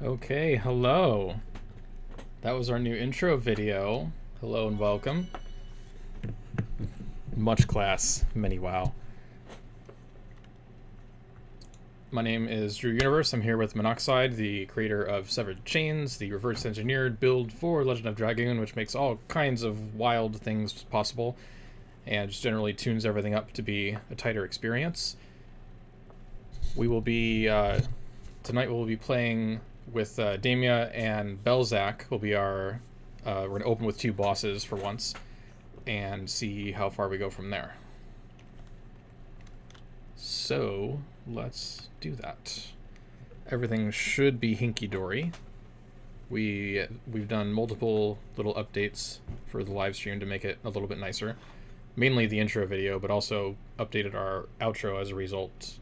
Okay, hello. That was our new intro video. Hello and welcome. Much class, many wow. My name is Drew Universe. I'm here with Monoxide, the creator of Severed Chains, the reverse engineered build for Legend of Dragoon, which makes all kinds of wild things possible and just generally tunes everything up to be a tighter experience. We will be, tonight we'll be playing with Damia and Belzak. Will be our, we're going to open with 2 bosses for once and see how far we go from there. So, let's do that. Everything should be hinky-dory. We've done multiple little updates for the live stream to make it a little bit nicer. Mainly the intro video, but also updated our outro as a result.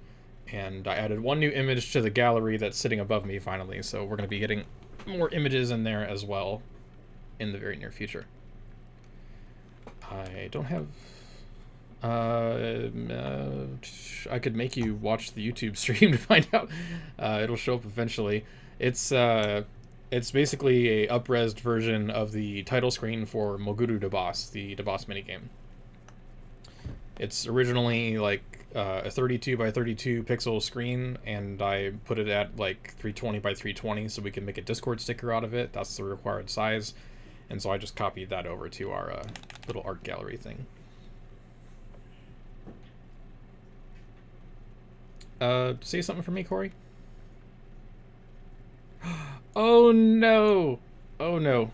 And I added 1 new image to the gallery that's sitting above me finally, so we're going to be getting more images in there as well in the very near future. I don't have... I could make you watch the YouTube stream to find out. It'll show up eventually. It's basically a up-resed version of the title screen for Moguru DeBoss, the DeBoss minigame. It's originally like a 32 by 32 pixel screen, and I put it at like 320 by 320 so we can make a Discord sticker out of it. That's the required size, and so I just copied that over to our little art gallery thing. Say something for me, Corey? Oh no! Oh no.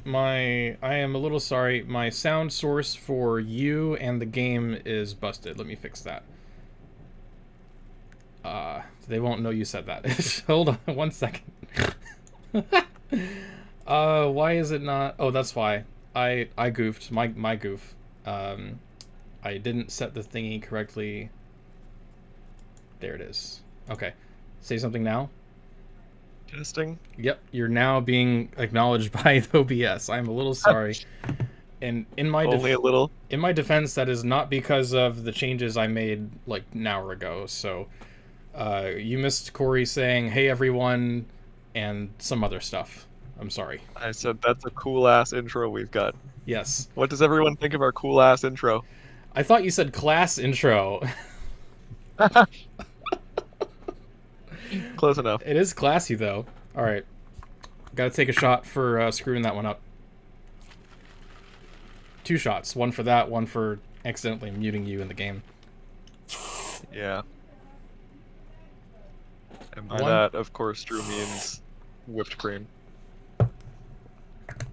I am a little sorry. My sound source for you and the game is busted. Let me fix that. They won't know you said that. Hold on 1 second. Why is it not? Oh, that's why. I goofed. My goof. I didn't set the thingy correctly. There it is. Okay. Say something now. Testing. Yep, you're now being acknowledged by the OBS. I'm a little sorry. And in my Only a little. In my defense, that is not because of the changes I made like an hour ago. So you missed Corey saying, "Hey everyone," and some other stuff. I'm sorry. I said that's a cool ass intro we've got. Yes. What does everyone think of our cool ass intro? I thought you said class intro. Close enough. It is classy though. All right. Got to take a shot for screwing that one up. 2 shots. 1 for that, 1 for accidentally muting you in the game. Yeah. And by that, of course, Drew means whipped cream.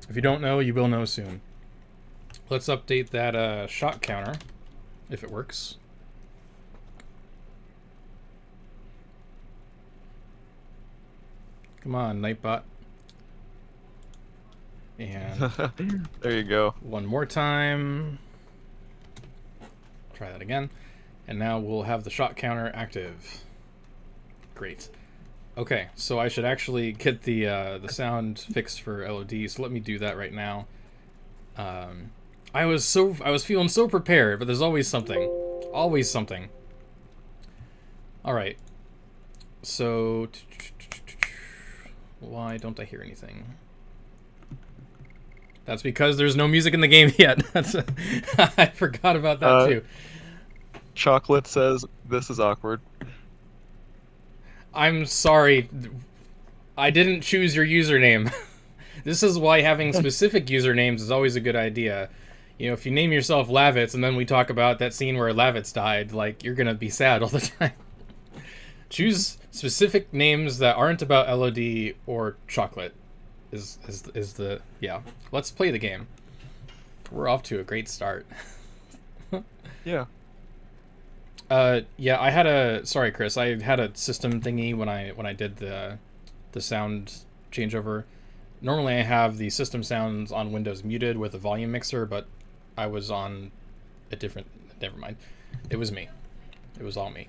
If you don't know, you will know soon. Let's update that shot counter, if it works. Come on, Nightbot. And there you go. 1 more time. Try that again. And now we'll have the shot counter active. Great. Okay, so I should actually get the sound fixed for LOD, so let me do that right now. I was feeling so prepared, but there's always something. Always something. Alright. So why don't I hear anything? That's because there's no music in the game yet. I forgot about that too. Chocolate says, this is awkward. I'm sorry. I didn't choose your username. This is why having specific usernames is always a good idea. You know, if you name yourself Lavitz and then we talk about that scene where Lavitz died, like, you're gonna be sad all the time. Choose specific names that aren't about LOD or chocolate. Is the yeah. Let's play the game. We're off to a great start. Yeah. Yeah, I had a sorry Chris, I had a system thingy when I did the sound changeover. Normally I have the system sounds on Windows muted with a volume mixer, but I was on a different never mind. It was me. It was all me.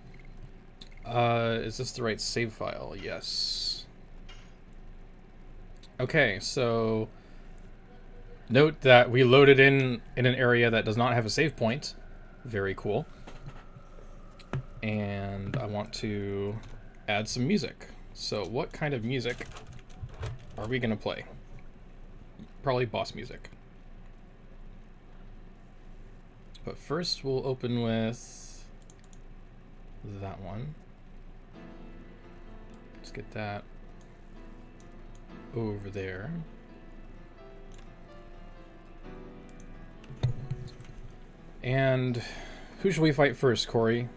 Is this the right save file? Yes. Okay, so note that we loaded in an area that does not have a save point. Very cool. And I want to add some music. So what kind of music are we gonna play? Probably boss music. But first we'll open with that one. Let's get that over there. And who should we fight first, Corey?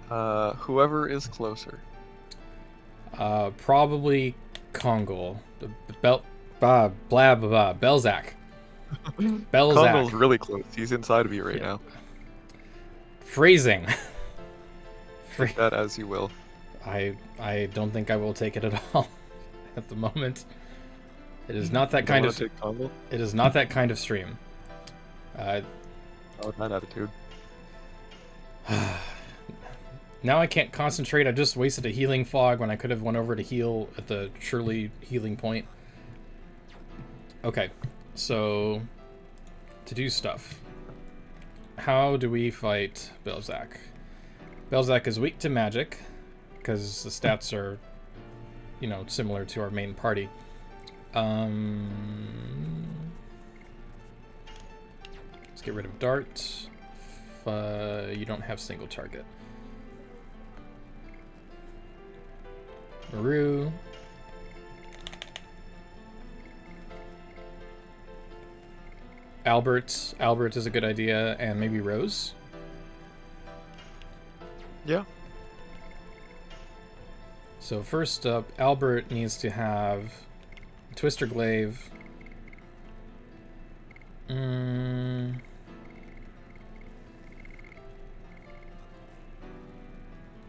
Whoever is closer. Probably Kongol. Belzak. Kongol's really close. He's inside of you right now. Phrasing. Take that as you will. I don't think I will take it at all at the moment. It is not that kind of. Take Kongol? It is not that kind of stream. Oh, that attitude. Now I can't concentrate. I just wasted a healing fog when I could have went over to heal at the surely healing point. Okay, so to do stuff. How do we fight Belzak? Belzak is weak to magic because the stats are, you know, similar to our main party. Let's get rid of Dart. You don't have single target. Maru. Albert. Albert is a good idea, and maybe Rose. Yeah. So first up, Albert needs to have Twister Glaive.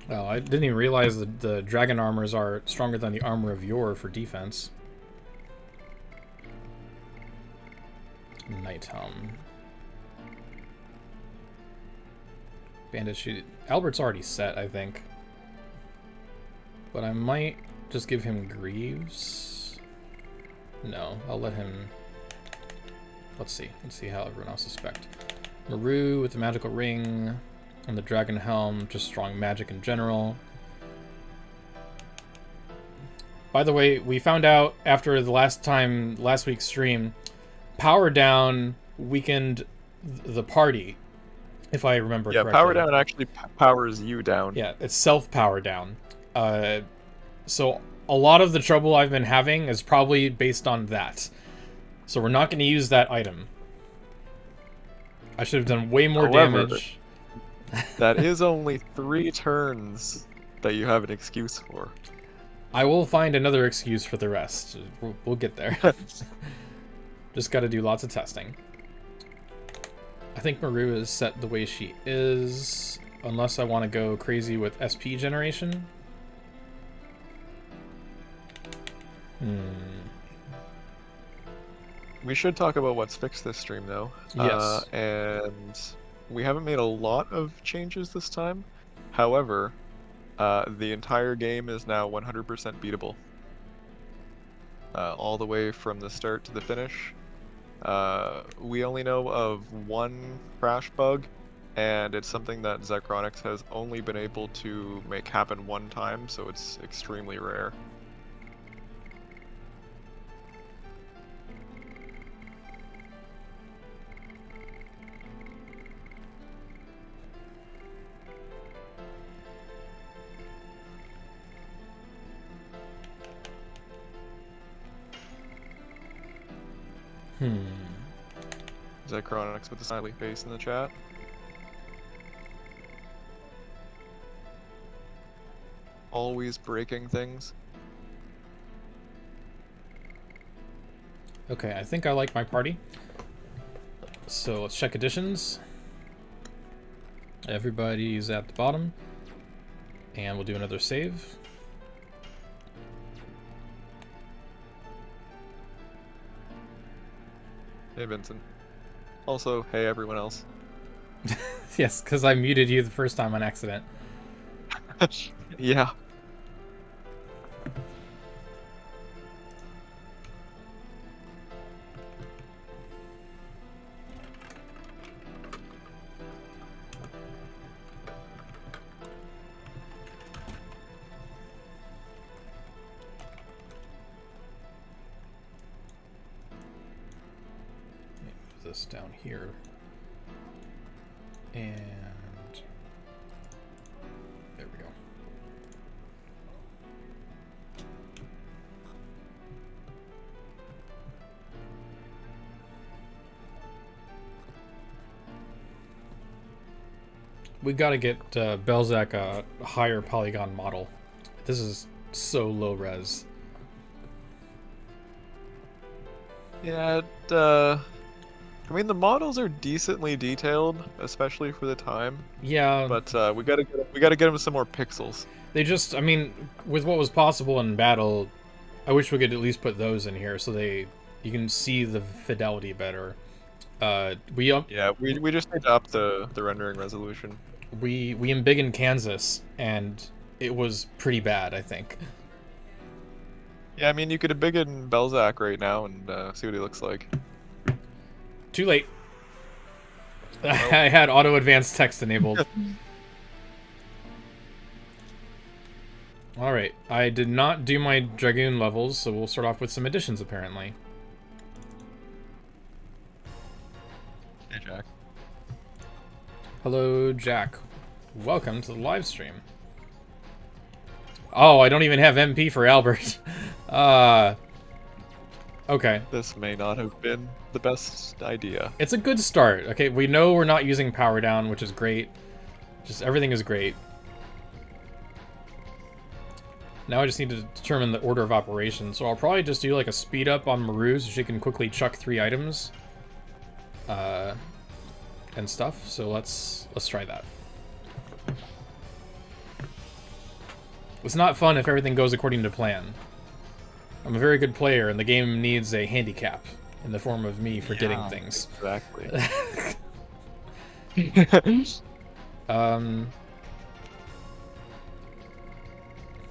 Oh, I didn't even realize that the dragon armors are stronger than the armor of Yor for defense. Night Helm. Bandit shoot. Albert's already set, I think. But I might just give him Greaves. No, I'll let him. Let's see. Let's see how everyone else is spec'd. Maru with the magical ring. And the Dragon Helm, just strong magic in general. By the way, we found out after the last week's stream, Power Down weakened the party, if I remember correctly. Yeah, Power Down actually powers you down. Yeah, it's self-power down. So a lot of the trouble I've been having is probably based on that. So we're not going to use that item. I should have done way more damage. That is only 3 turns that you have an excuse for. I will find another excuse for the rest. We'll get there. Just got to do lots of testing. I think Maru is set the way she is, unless I want to go crazy with SP generation. We should talk about what's fixed this stream, though. Yes. And we haven't made a lot of changes this time. However, the entire game is now 100% beatable. All the way from the start to the finish. We only know of one crash bug, and it's something that Zacronix has only been able to make happen one time, so it's extremely rare. Zacronix with the smiley face in the chat. Always breaking things. Okay, I think I like my party. So let's check additions. Everybody's at the bottom. And we'll do another save. Hey, Vincent. Also, hey, everyone else. Yes, because I muted you the first time on accident. Yeah. this down here. And there we go. We gotta get Belzac a higher polygon model. This is so low res. Yeah, I mean the models are decently detailed, especially for the time. Yeah, But we gotta get them some more pixels. they just, I mean, with what was possible in battle, I wish we could at least put those in here so you can see the fidelity better. Yeah, we just need to up the rendering resolution. We embiggened Kansas, and it was pretty bad, I think. Yeah, I mean you could have in Belzac right now and see what he looks like. Too late. I had auto advanced text enabled. Alright, I did not do my Dragoon levels, so we'll start off with some additions apparently. Hey Jack. Hello, Jack. Welcome to the live stream. Oh, I don't even have MP for Albert. Okay. This may not have been the best idea. It's a good start. Okay, we know we're not using power down, which is great. Just everything is great. Now I just need to determine the order of operations. So I'll probably just do like a speed up on Maru so she can quickly chuck 3 items. And stuff. So let's try that. It's not fun if everything goes according to plan. I'm a very good player, and the game needs a handicap in the form of me forgetting things. Exactly.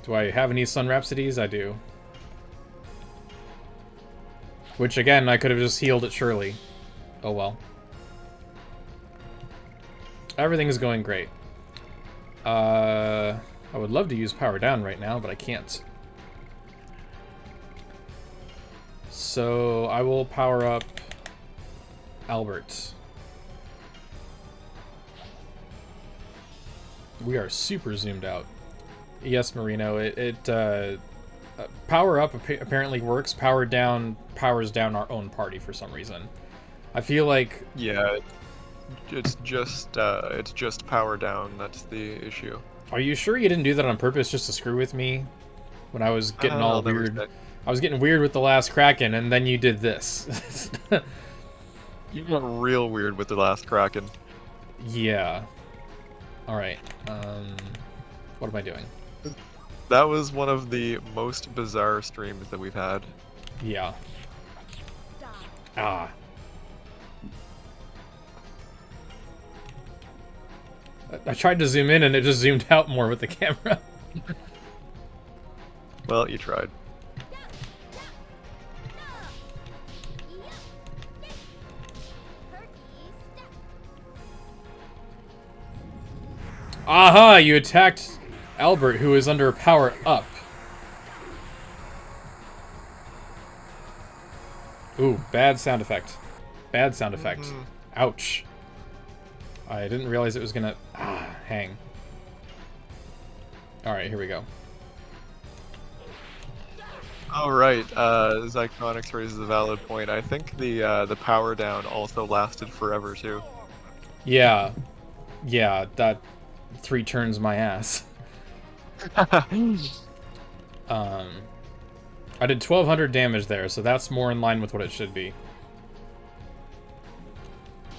Do I have any Sun Rhapsodies? I do. Which, again, I could have just healed it surely. Oh well. Everything's going great. I would love to use power down right now, but I can't. So I will power up Albert. We are super zoomed out. Yes, Marino. Power up apparently works. Power down powers down our own party for some reason. I feel like Yeah, it's just power down. That's the issue. Are you sure you didn't do that on purpose just to screw with me? When I was getting all weird. I was getting weird with the last Kraken, and then you did this. You got real weird with the last Kraken. Yeah. Alright. What am I doing? That was one of the most bizarre streams that we've had. Yeah. Ah. I tried to zoom in and it just zoomed out more with the camera. Well, you tried. Aha! You attacked Albert, who is under power up. Ooh, bad sound effect. Bad sound effect. Ouch. I didn't realize it was gonna... hang. Alright, here we go. Alright, Zyconics raises a valid point. I think the power down also lasted forever, too. Yeah. Yeah, that 3 turns my ass. I did 1200 damage there, so that's more in line with what it should be.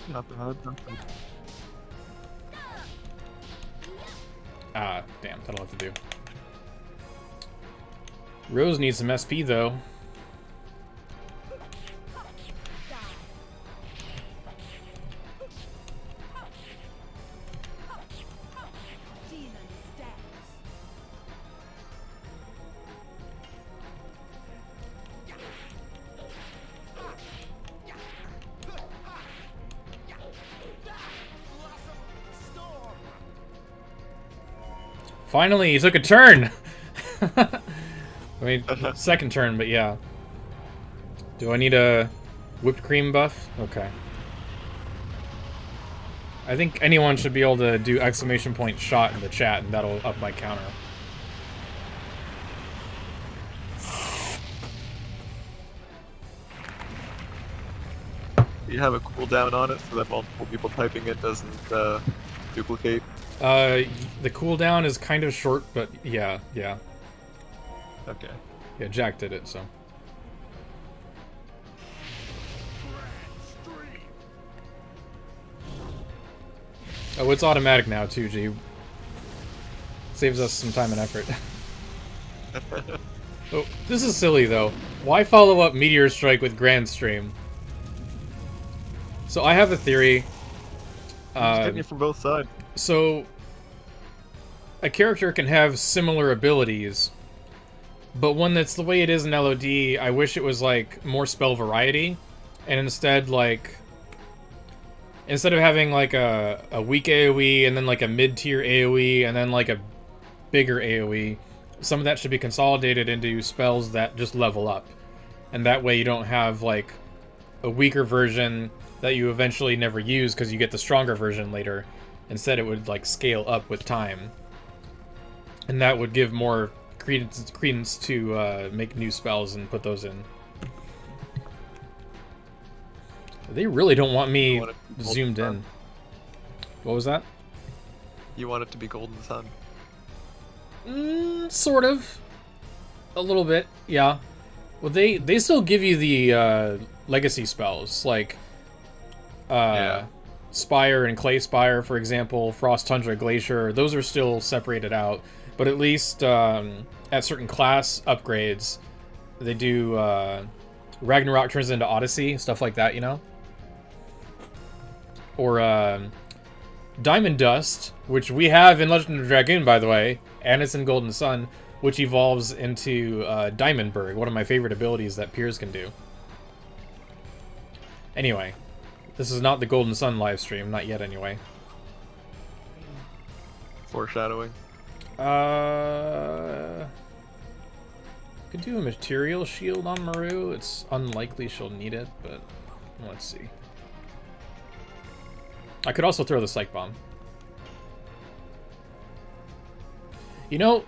Not bad, not bad. Ah, damn, that'll have to do. Rose needs some SP, though. Finally, he took a turn! I mean, second turn, but yeah. Do I need a whipped cream buff? Okay. I think anyone should be able to do exclamation point shot in the chat, and that'll up my counter. Do you have a cooldown on it so that multiple people typing it doesn't duplicate? The cooldown is kind of short, but yeah. Okay. Yeah, Jack did it, so. Oh, it's automatic now, too, G. Saves us some time and effort. Oh, this is silly, though. Why follow up Meteor Strike with Grand Stream? So I have a theory. Just hitting you from both sides. So, a character can have similar abilities, but one that's the way it is in LOD, I wish it was, like, more spell variety, and instead, like, instead of having, like, a weak AoE, and then, like, a mid-tier AoE, and then, like, a bigger AoE, some of that should be consolidated into spells that just level up. And that way you don't have, like, a weaker version that you eventually never use because you get the stronger version later. Instead, it would, like, scale up with time. And that would give more credence to make new spells and put those in. They really don't want me zoomed in. What was that? You want it to be Golden Sun. Sort of. A little bit, yeah. Well, they still give you the legacy spells, like Spire and Clay Spire, for example, Frost Tundra Glacier. Those are still separated out, but at least at certain class upgrades, they do Ragnarok turns into Odyssey, stuff like that, you know? Or Diamond Dust, which we have in Legend of Dragoon, by the way, and it's in Golden Sun, which evolves into Diamondberg, one of my favorite abilities that Piers can do. Anyway, this is not the Golden Sun livestream, not yet anyway. Foreshadowing. Could do a material shield on Maru. It's unlikely she'll need it, but let's see. I could also throw the Psych Bomb. You know,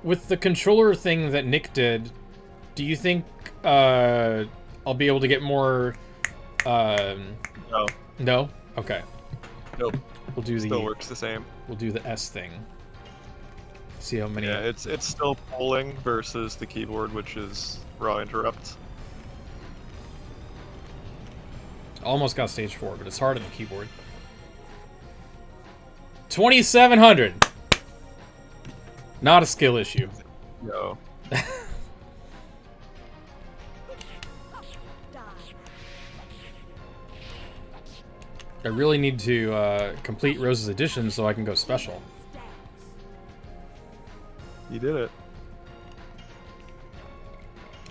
with the controller thing that Nick did, do you think I'll be able to get more? No. No? Okay. Nope. We'll do Still works the same. We'll do the S thing. See how many. Yeah, it's still polling versus the keyboard, which is raw interrupt. Almost got stage 4, but it's hard on the keyboard. 2,700. Not a skill issue. No. I really need to complete Rose's Edition so I can go special. You did it.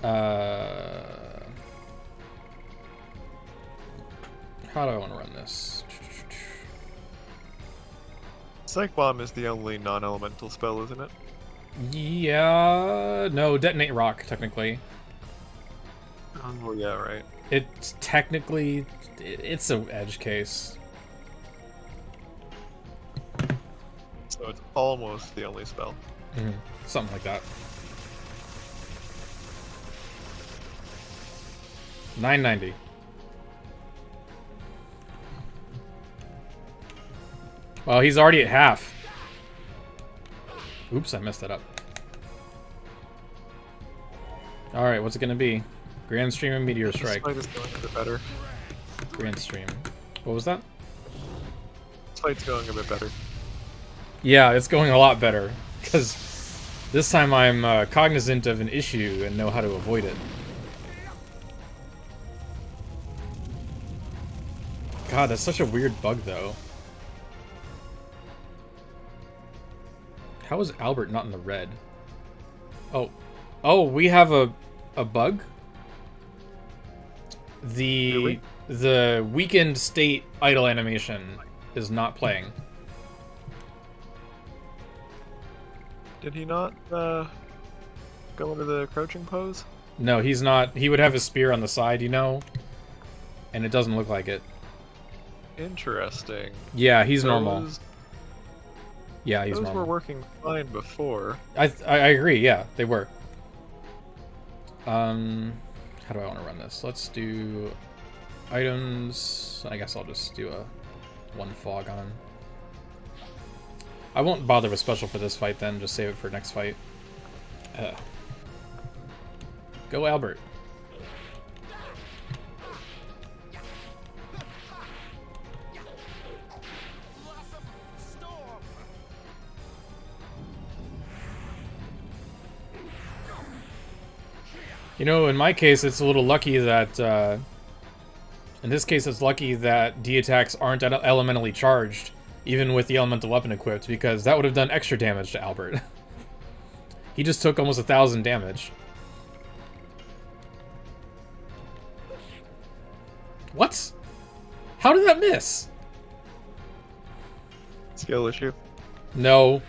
How do I want to run this? Psych Bomb is the only non-elemental spell, isn't it? Yeah, no, Detonate Rock, technically. Oh, yeah, right. It's technically, it's a edge case. So it's almost the only spell. Mm-hmm. Something like that. 990. Well, he's already at half. Oops, I messed that up. Alright, what's it gonna be? Grand Stream and Meteor Strike. This fight is going a bit better. Grand Stream. What was that? This fight's going a bit better. Yeah, it's going a lot better. Because this time I'm cognizant of an issue and know how to avoid it. God, that's such a weird bug, though. How is Albert not in the red? Oh. Oh, we have a bug? The weakened state idle animation is not playing. Did he not go into the crouching pose? No, he's not. He would have his spear on the side, you know? And it doesn't look like it. Interesting. Yeah, he's normal. Those, Yeah, he's those were normal. working fine before. I agree. Yeah, they were. How do I want to run this? Let's do items. I guess I'll just do a one fog on. I won't bother with special for this fight then. Just save it for next fight. Go Albert. You know, in my case, it's a little lucky that, in this case, it's lucky that D attacks aren't elementally charged, even with the elemental weapon equipped, because that would have done extra damage to Albert. He just took almost 1,000 damage. What? How did that miss? Skill issue. No.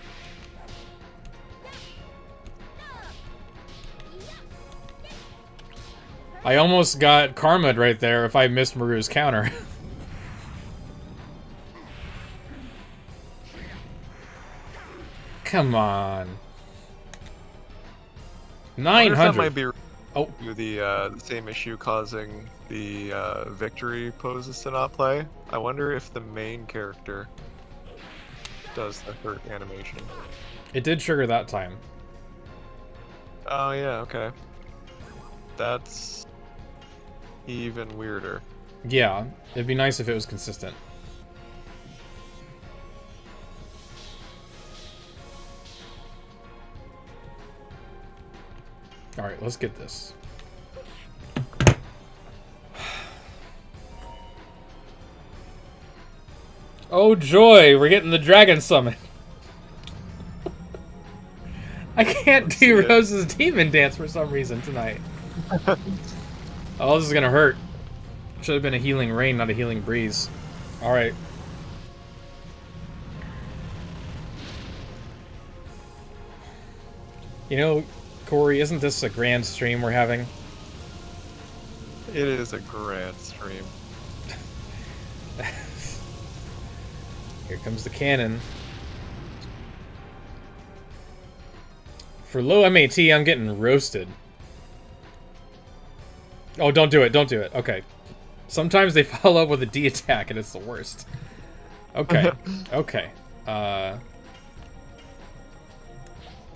I almost got karma'd right there if I missed Maru's counter. Come on. 900. That might be Oh, the same issue causing the victory poses to not play. I wonder if the main character does the hurt animation. it did trigger that time. Oh yeah, okay. That's even weirder. Yeah, it'd be nice if it was consistent. Alright, let's get this. Oh joy, we're getting the dragon summon. I can't do Rose's demon dance for some reason tonight. Oh, this is gonna hurt. Should have been a healing rain, not a healing breeze. Alright. You know, Corey, isn't this a grand stream we're having? It is a grand stream. Here comes the cannon. For low MAT, I'm getting roasted. Oh, don't do it, don't do it. Okay. Sometimes they follow up with a D attack and it's the worst. Okay, okay.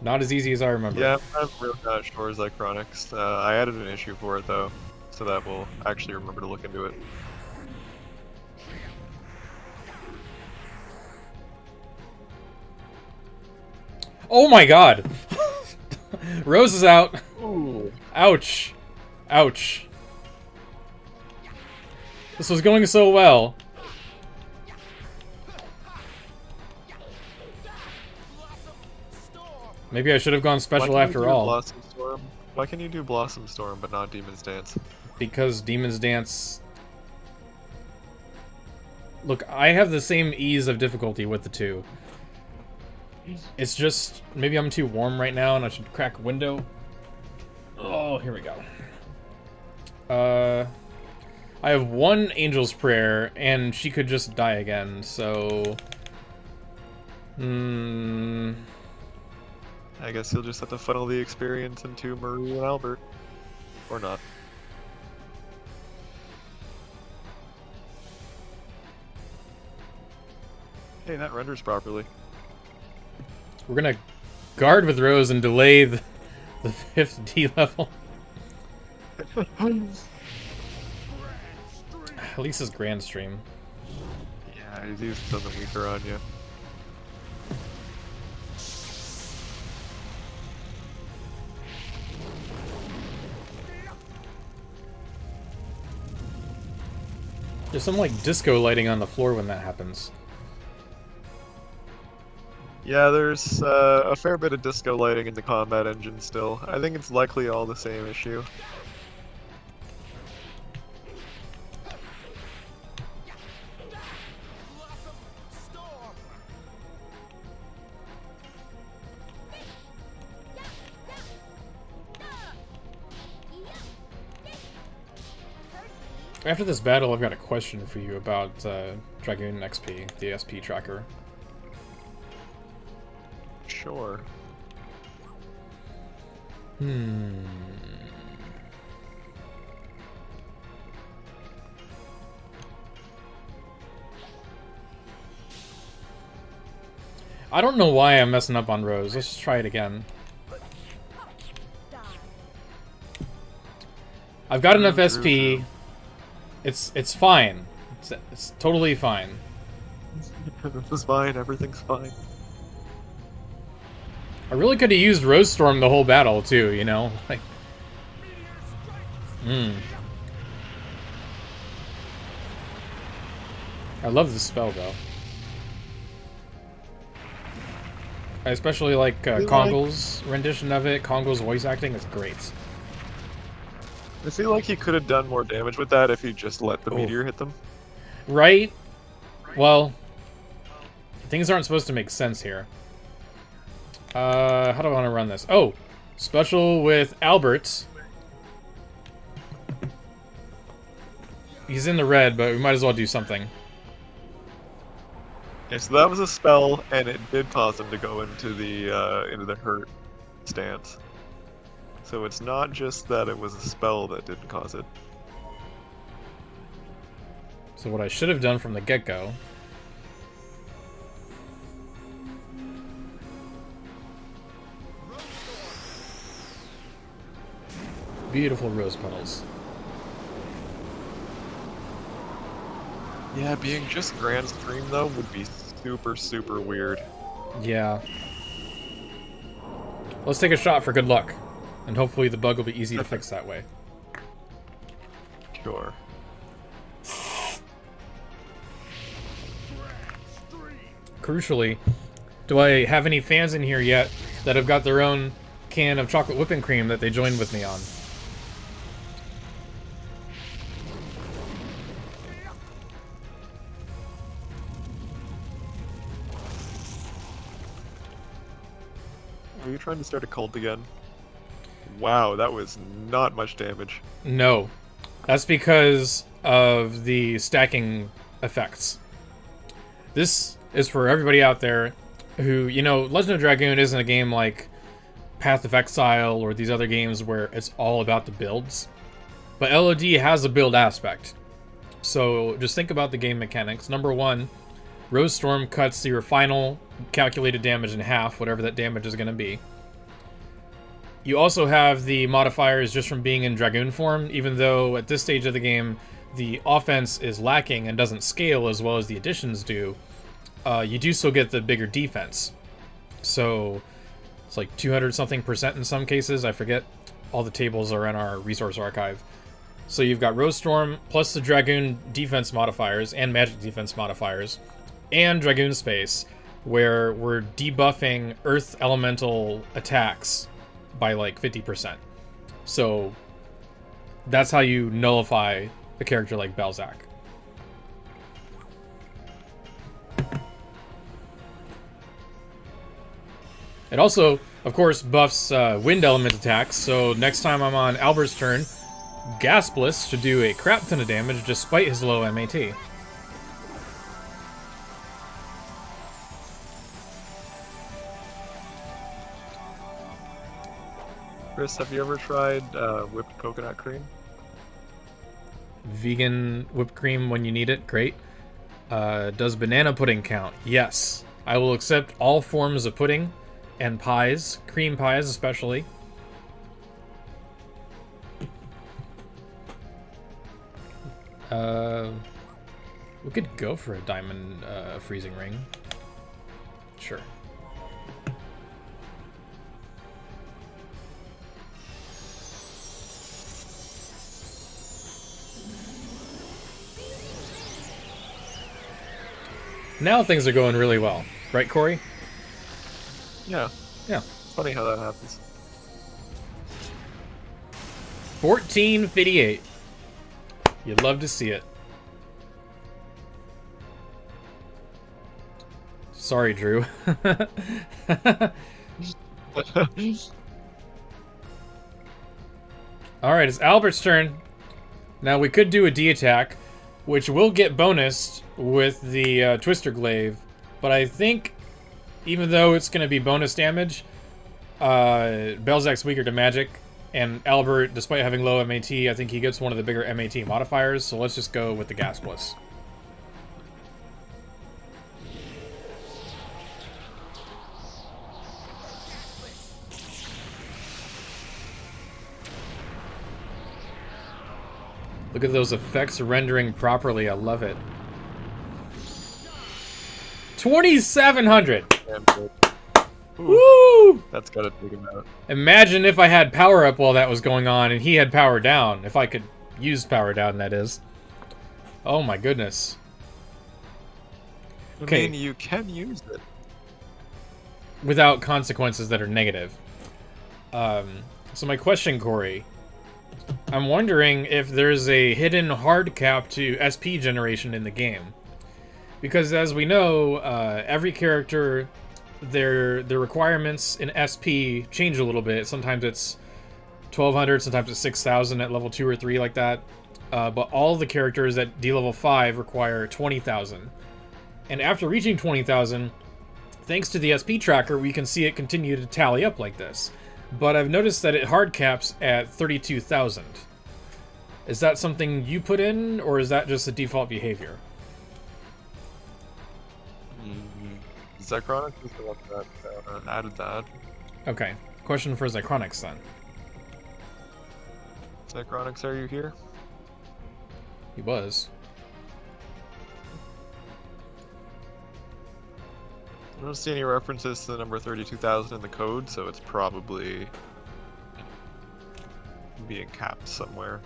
Not as easy as I remember. Yeah, I'm really not sure as Icronix. I added an issue for it though, so that we'll actually remember to look into it. Oh my god! Rose is out. Ooh. Ouch. Ouch. This was going so well. Maybe I should have gone special after all. Blossom Storm? Why can you do Blossom Storm but not Demon's Dance? Because Demon's Dance... Look, I have the same ease of difficulty with the two. It's just, maybe I'm too warm right now and I should crack a window. Oh, here we go. I have one Angel's Prayer, and she could just die again, so... I guess you'll just have to funnel the experience into Maru and Albert. Or not. Hey, that renders properly. We're gonna guard with Rose and delay the 5th D level. At least it's Grand Stream. Yeah, he's used something weaker on you. There's some, like, disco lighting on the floor when that happens. Yeah, there's a fair bit of disco lighting in the combat engine still. I think it's likely all the same issue. After this battle, I've got a question for you about Dragoon XP, the SP tracker. Sure. I don't know why I'm messing up on Rose. Let's just try it again. I've got enough SP. It's fine. It's totally fine. This is fine. Everything's fine. I really could have used Rose Storm the whole battle too, you know? Like, I love this spell though. I especially like Kongol's rendition of it. Kongol's voice acting is great. I feel like he could have done more damage with that if he just let the meteor hit them. Right? Well, things aren't supposed to make sense here. How do I want to run this? Oh, special with Albert. He's in the red, but we might as well do something. Okay, so that was a spell, and it did cause him to go into the hurt stance. So it's not just that it was a spell that didn't cause it. So what I should have done from the get-go. Beautiful rose petals. Yeah, being just Grand Stream though would be super, super weird. Yeah. Let's take a shot for good luck. And hopefully the bug will be easy to fix that way. Sure. Crucially, do I have any fans in here yet that have got their own can of chocolate whipping cream that they joined with me on? Are you trying to start a cult again? Wow, that was not much damage. No. That's because of the stacking effects. This is for everybody out there who, you know, Legend of Dragoon isn't a game like Path of Exile or these other games where it's all about the builds. But LOD has a build aspect. So just think about the game mechanics. Number one, Rose Storm cuts your final calculated damage in half, whatever that damage is going to be. You also have the modifiers just from being in Dragoon form, even though at this stage of the game, the offense is lacking and doesn't scale as well as the additions do. You do still get the bigger defense. So it's like 200-something% in some cases. I forget. All the tables are in our resource archive. So you've got Rose Storm plus the Dragoon defense modifiers and magic defense modifiers and Dragoon Space, where we're debuffing Earth Elemental attacks by like 50%. So that's how you nullify a character like Belzac. It also, of course, buffs wind element attacks, so next time I'm on Albert's turn, Gaspless should do a crap ton of damage despite his low MAT. Chris, have you ever tried whipped coconut cream? Vegan whipped cream when you need it, great. Does banana pudding count? Yes. I will accept all forms of pudding and pies, cream pies especially. We could go for a diamond freezing ring. Sure. Now things are going really well. Right, Corey? Yeah. Yeah. Funny how that happens. 1458. You'd love to see it. Sorry, Drew. Alright, it's Albert's turn. Now, we could do a D attack, which will get bonused with the Twister Glaive, but I think, even though it's going to be bonus damage, Belzec's weaker to magic, and Albert, despite having low MAT, I think he gets one of the bigger MAT modifiers, so let's just go with the Gas Bliss. Look at those effects rendering properly. I love it. 2,700. Woo! That's gotta take him out. Imagine if I had power up while that was going on, and he had power down. If I could use power down, that is. Oh my goodness. Okay. I mean, you can use it without consequences that are negative. So my question, Corey. I'm wondering if there's a hidden hard cap to SP generation in the game. Because as we know, every character, their requirements in SP change a little bit. Sometimes it's 1,200, sometimes it's 6,000 at level 2 or 3 like that. But all the characters at D level 5 require 20,000. And after reaching 20,000, thanks to the SP tracker, we can see it continue to tally up like this. But I've noticed that it hard caps at 32,000. Is that something you put in, or is that just a default behavior? Zychronics is the one that added that. Okay. Question for Zychronics then. Zychronics, are you here? He was. I don't see any references to the number 32,000 in the code, so it's probably being capped somewhere.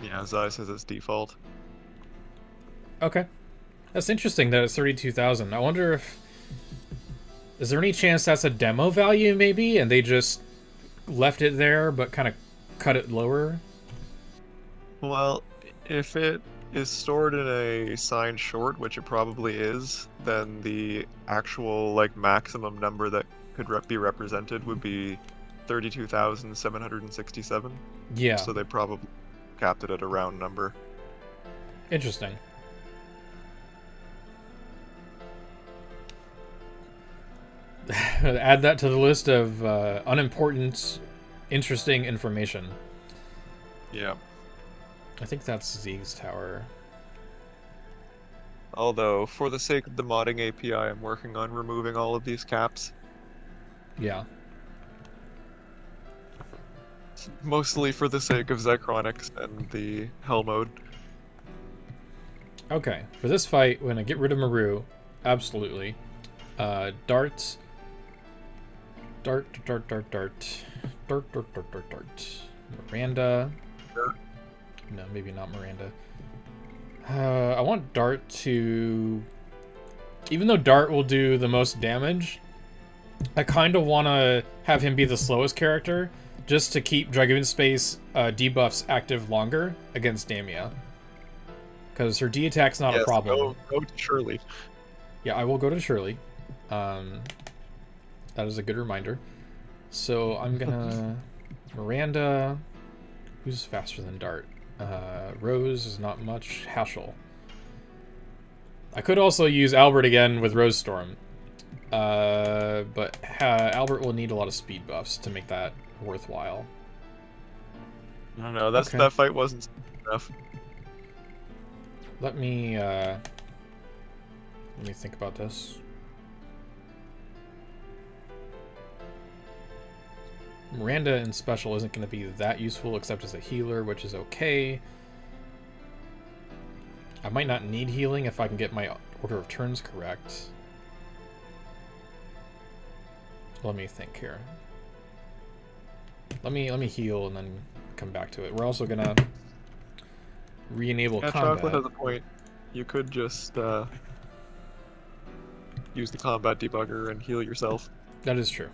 Yeah, Zai says it's default. Okay. That's interesting that it's 32,000. I wonder if... Is there any chance that's a demo value, maybe, and they just left it there, but kind of cut it lower? Well, if it is stored in a signed short, which it probably is, then the actual maximum number that could be represented would be 32,767. Yeah. So they probably capped it at a round number. Interesting. Add that to the list of unimportant, interesting information. Yeah. I think that's Zeeg's tower. Although, for the sake of the modding API, I'm working on removing all of these caps. Yeah. Mostly for the sake of Zychronics and the Hell mode. Okay, for this fight, we're gonna get rid of Maru. Absolutely. Dart. Miranda. No, maybe not Miranda. I want Dart to... Even though Dart will do the most damage, I kind of want to have him be the slowest character, just to keep Dragoon Space debuffs active longer against Damia. Because her D attack's not a problem. Go to Shirley. Yeah, I will go to Shirley. That is a good reminder. So I'm gonna... Miranda... Who's faster than Dart? Rose is not much. Haschel. I could also use Albert again with Rose Storm. But Albert will need a lot of speed buffs to make that worthwhile. I don't know, that fight wasn't enough. Let me think about this. Miranda in special isn't going to be that useful except as a healer, which is okay. I might not need healing if I can get my order of turns correct. Let me think here. Let me heal and then come back to it. We're also gonna re-enable combat. Chocolate has a point. You could just use the combat debugger and heal yourself. That is true.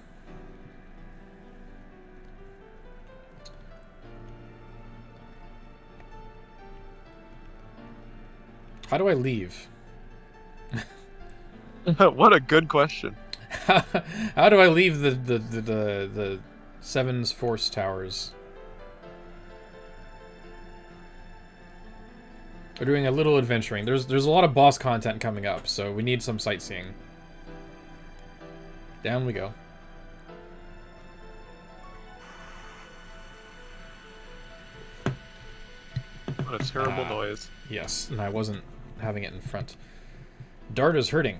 How do I leave? What a good question. How do I leave the Seven's Force Towers? We're doing a little adventuring. There's a lot of boss content coming up, so we need some sightseeing. Down we go. What a terrible noise. Yes, and I wasn't having it in front. Dart is hurting.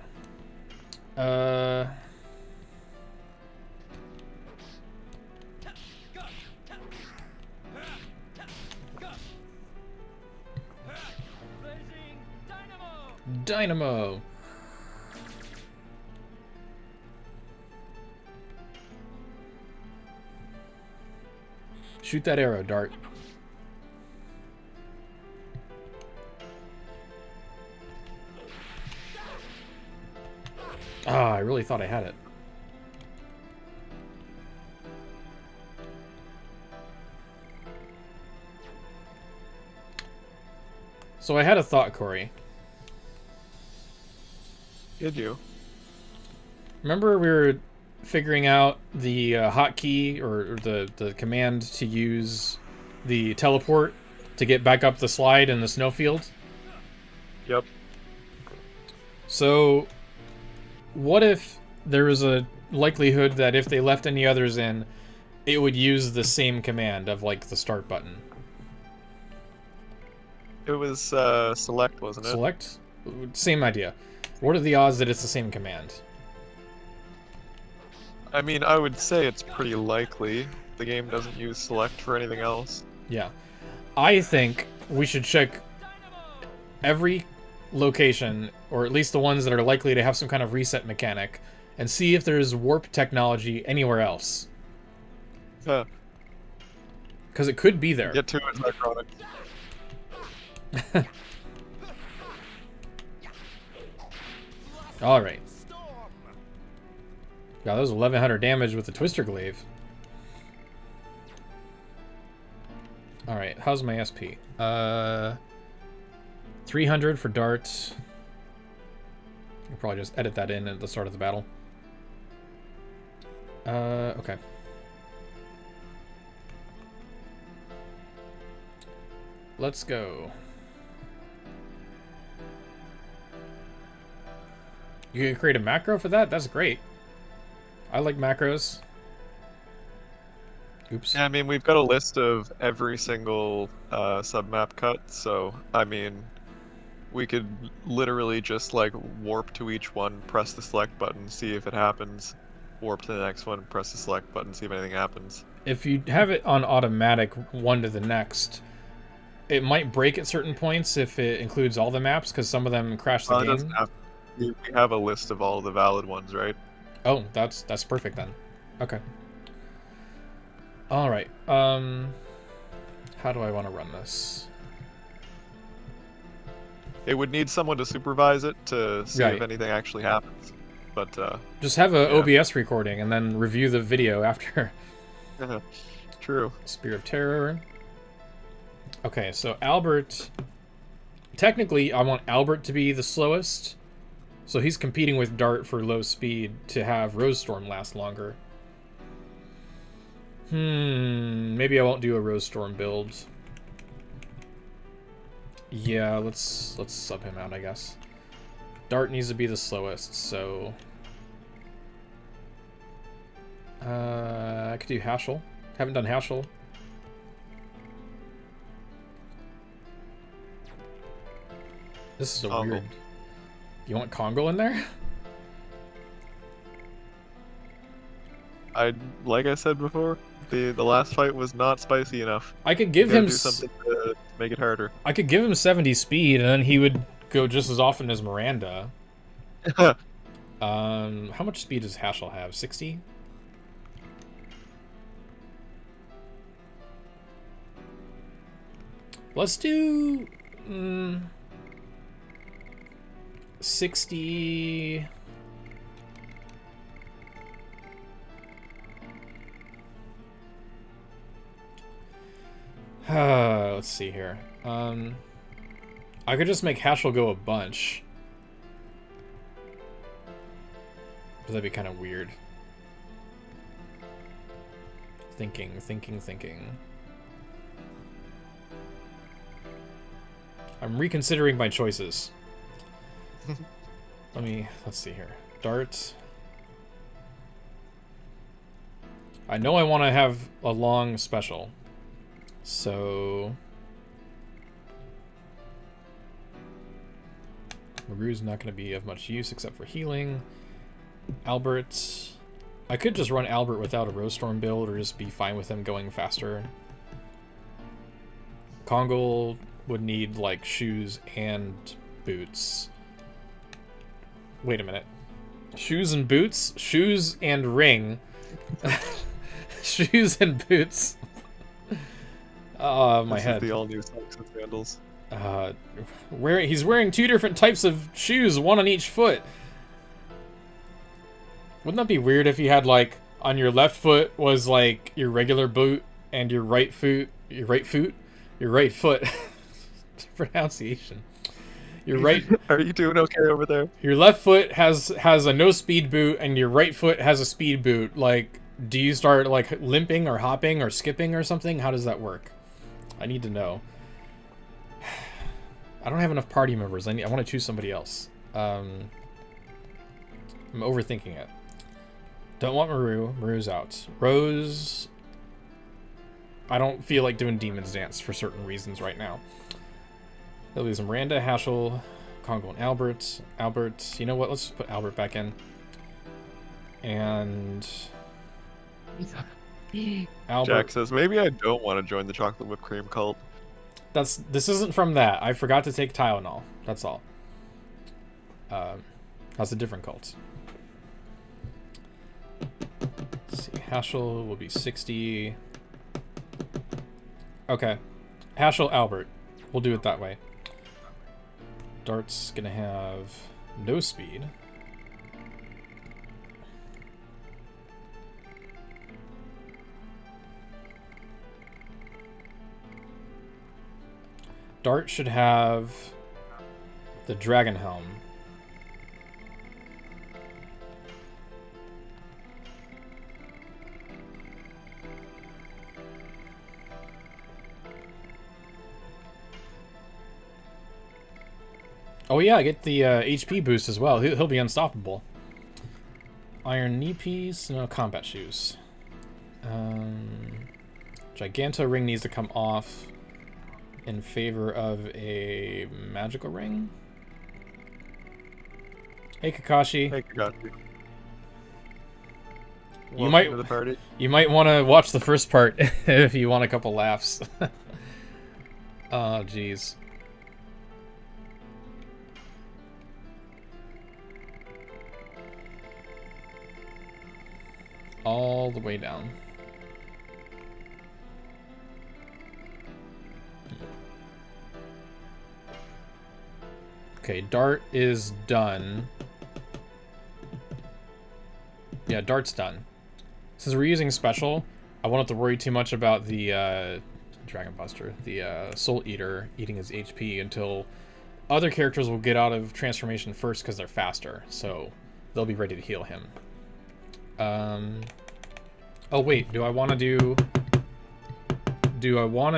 Dynamo! Shoot that arrow, Dart. Ah, I really thought I had it. So I had a thought, Corey. Did you? Remember we were figuring out the hotkey or the command to use the teleport to get back up the slide in the snowfield? Yep. So what if there was a likelihood that if they left any others in, it would use the same command of, like, the start button? It was select, wasn't it? Select? Same idea. What are the odds that it's the same command? I mean, I would say it's pretty likely. The game doesn't use select for anything else. Yeah. I think we should check every location, or at least the ones that are likely to have some kind of reset mechanic, and see if there's warp technology anywhere else. Huh. Because it could be there. Get to it, Necrotic. Alright. God, that was 1100 damage with the Twister Glaive. Alright, how's my SP? 300 for darts. I'll probably just edit that in at the start of the battle. Okay. Let's go. You can create a macro for that? That's great. I like macros. Oops. Yeah, I mean, we've got a list of every single submap cut, so, I mean, we could literally just, like, warp to each one, press the select button, see if it happens, warp to the next one, press the select button, see if anything happens. If you have it on automatic one to the next, it might break at certain points if it includes all the maps, because some of them crash the game. We have a list of all the valid ones, right? Oh, that's perfect then. Okay. All right. How do I want to run this? It would need someone to supervise it to see Right. if anything actually happens. But Just have a yeah. OBS recording and then review the video after. True. Spear of Terror. Okay, so Albert. Technically, I want Albert to be the slowest. So he's competing with Dart for low speed to have Rose Storm last longer. Maybe I won't do a Rose Storm build. Yeah, let's sub him out, I guess. Dart needs to be the slowest, so I could do Hashel. Haven't done Hashel. This is a Congo. weird. You want Congo in there? Like I said before, the last fight was not spicy enough. I could give Gotta him do something to make it harder. I could give him 70 speed, and then he would go just as often as Miranda. How much speed does Hashel have? 60? Let's do 60. Let's see here. I could just make Hashel go a bunch. But that'd be kind of weird. Thinking. I'm reconsidering my choices. Let's see here. Dart. I know I want to have a long special. So... Maru's not going to be of much use except for healing. Albert... I could just run Albert without a Rosestorm build or just be fine with him going faster. Kongol would need, like, shoes and boots. Wait a minute. Shoes and boots? Shoes and ring. Shoes and boots. My head. This is the all-new Socks and Sandals. He's wearing 2 different types of shoes, 1 on each foot. Wouldn't that be weird if you had, like, on your left foot was, like, your regular boot, and your right foot, pronunciation. Your right... Are you doing okay over there? Your left foot has a no-speed boot, and your right foot has a speed boot. Like, do you start, like, limping or hopping or skipping or something? How does that work? I need to know. I don't have enough party members. I want to choose somebody else. I'm overthinking it. Don't want Maru. Maru's out. Rose... I don't feel like doing Demon's Dance for certain reasons right now. They'll lose Miranda, Hashel, Kongol, and Albert. Albert... You know what? Let's just put Albert back in. And... Albert... Jack says, maybe I don't want to join the chocolate whipped cream cult. This isn't from that. I forgot to take Tylenol. That's all. That's a different cult. Let's see. Hashel will be 60. Okay. Hashel, Albert. We'll do it that way. Dart's gonna have no speed. Dart should have the Dragon Helm. Oh yeah, get the HP boost as well. He'll be unstoppable. Iron knee piece, no combat shoes. Giganto ring needs to come off in favor of a magical ring. Hey Kakashi. Hey Kakashi. You Welcome to the party. You might want to watch the first part if you want a couple laughs. Oh jeez. All the way down. Okay, Dart is done. Yeah, Dart's done. Since we're using special, I won't have to worry too much about the Dragon Buster, the Soul Eater eating his HP until other characters will get out of transformation first because they're faster, so they'll be ready to heal him. Oh wait, do I want to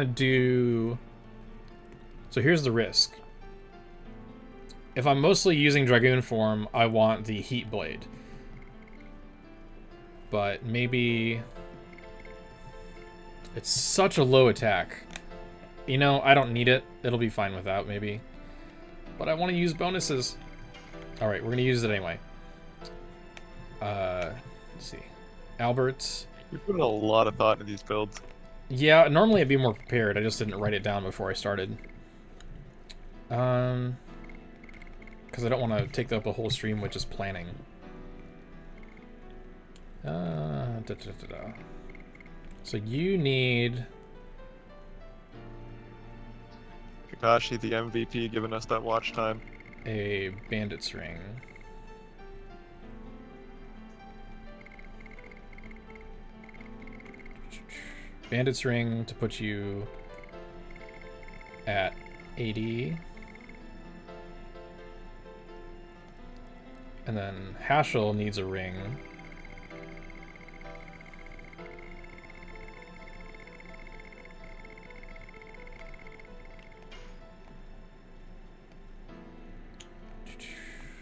do... So here's the risk. If I'm mostly using Dragoon form, I want the Heat Blade. But maybe... It's such a low attack. You know, I don't need it. It'll be fine without, maybe. But I want to use bonuses. Alright, we're going to use it anyway. Let's see. Albert. You put in a lot of thought into these builds. Yeah, normally I'd be more prepared. I just didn't write it down before I started. Because I don't want to take up a whole stream with just planning. So you need... Kakashi, the MVP, giving us that watch time. A Bandit's Ring. Bandit's Ring to put you at 80. And then Hashel needs a ring.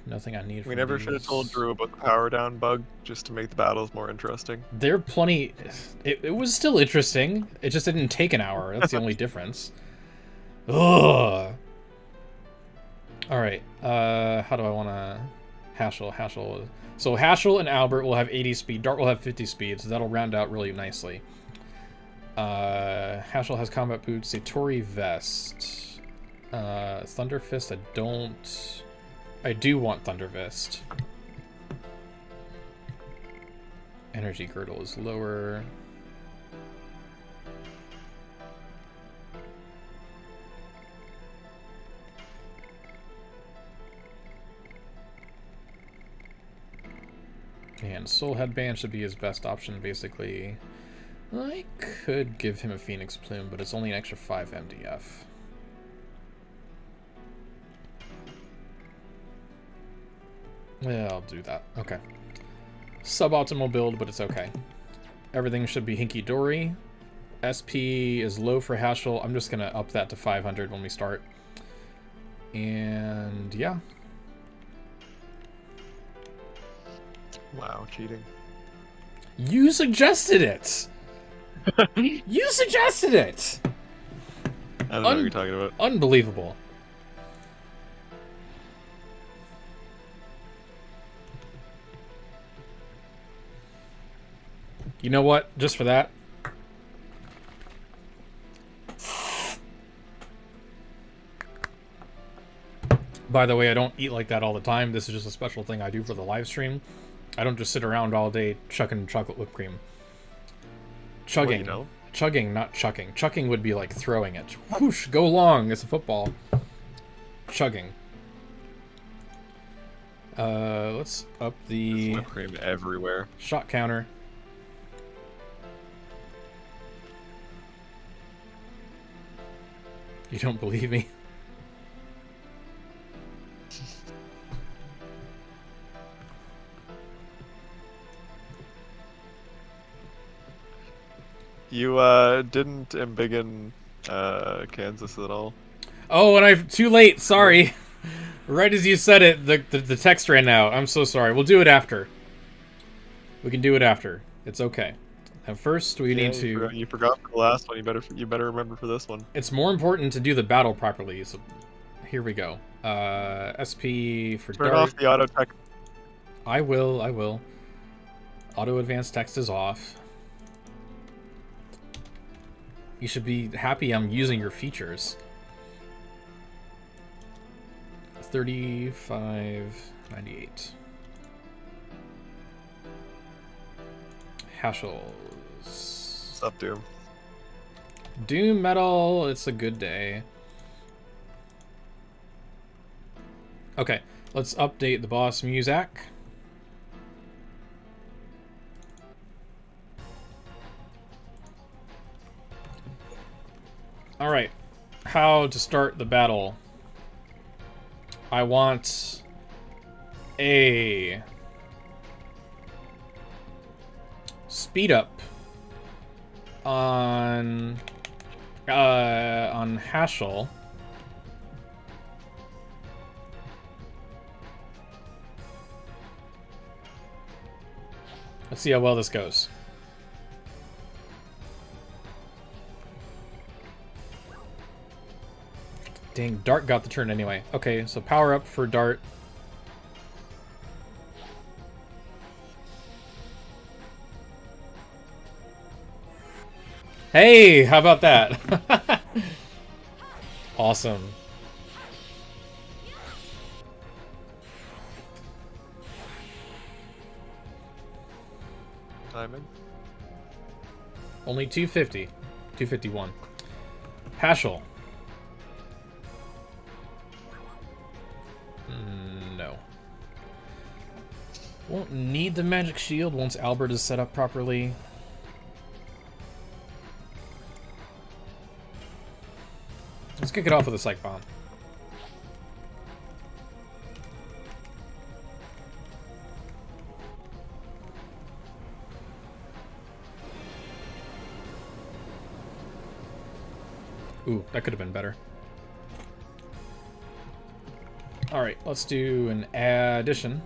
Nothing I need. We from never should have told these. Drew about the power down bug just to make the battles more interesting. They're plenty. It was still interesting. It just didn't take an hour. That's the only difference. Ugh. All right. How do I want to Haschel? So Haschel and Albert will have 80 speed. Dart will have 50 speed. So that'll round out really nicely. Haschel has combat boots. Satori vest. Thunder Fist. I do want Thunder Fist. Energy girdle is lower. And Soul Headband should be his best option, basically. I could give him a Phoenix Plume, but it's only an extra 5 MDF. Yeah, I'll do that. Okay. Suboptimal build, but it's okay. Everything should be hinky-dory. SP is low for Haschel. I'm just going to up that to 500 when we start. And yeah. Wow, cheating. You suggested it! You suggested it! I don't know what you're talking about. Unbelievable. You know what? Just for that. By the way, I don't eat like that all the time. This is just a special thing I do for the live stream. I don't just sit around all day chucking chocolate whipped cream. Chugging. Well, you know. Chugging, not chucking. Chucking would be like throwing it. Whoosh, go long. It's a football. Chugging. Let's up the There's whipped cream everywhere. shot counter. You don't believe me? You didn't embiggen Kansas at all. Oh, and too late. Sorry. Right as you said it, the text ran out. I'm so sorry. We'll do it after. We can do it after. It's okay. And first, we need to. You forgot for the last one. You better remember for this one. It's more important to do the battle properly. So, here we go. SP for Turn Dart. off the auto tech. I will. Auto advanced text is off. You should be happy I'm using your features. 35.98. Haschel. What's up, Doom? Doom metal. It's a good day. Okay, let's update the boss music. Alright, how to start the battle. I want a speed up on Haschel. Let's see how well this goes. Dang, Dart got the turn anyway. Okay, so power up for Dart. Hey, how about that? Awesome. Timing. Only 250. 251. Haschel. No. Won't need the magic shield once Albert is set up properly. Let's kick it off with a Psych Bomb. Ooh, that could have been better. Alright, let's do an addition.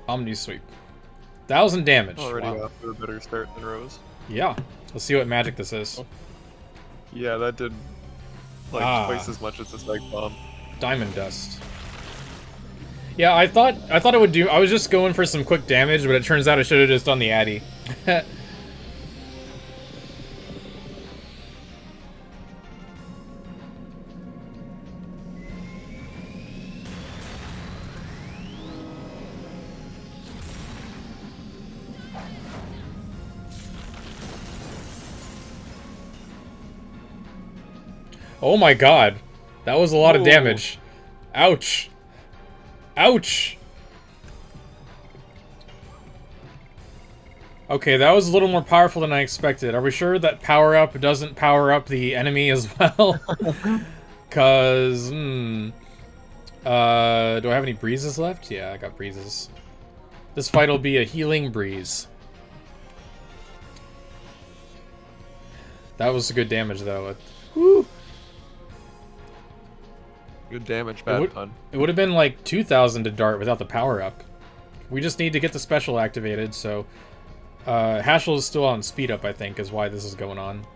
Omni Sweep. 1,000 damage. Already Wow. off to a better start than Rose. Yeah. Let's see what magic this is. Yeah, that did like twice as much as the Psych Bomb. Diamond Dust. Yeah, I thought it would do. I was just going for some quick damage, but it turns out I should have just done the Addy. Oh my god. That was a lot of damage. Ouch. Ouch. Okay, that was a little more powerful than I expected. Are we sure that power-up doesn't power up the enemy as well? Cause, do I have any breezes left? Yeah, I got breezes. This fight will be a healing breeze. That was good damage, though. Woo! Good damage, bad pun. It would have been like 2,000 to dart without the power-up. We just need to get the special activated, so... Hashel is still on speed up, I think, is why this is going on.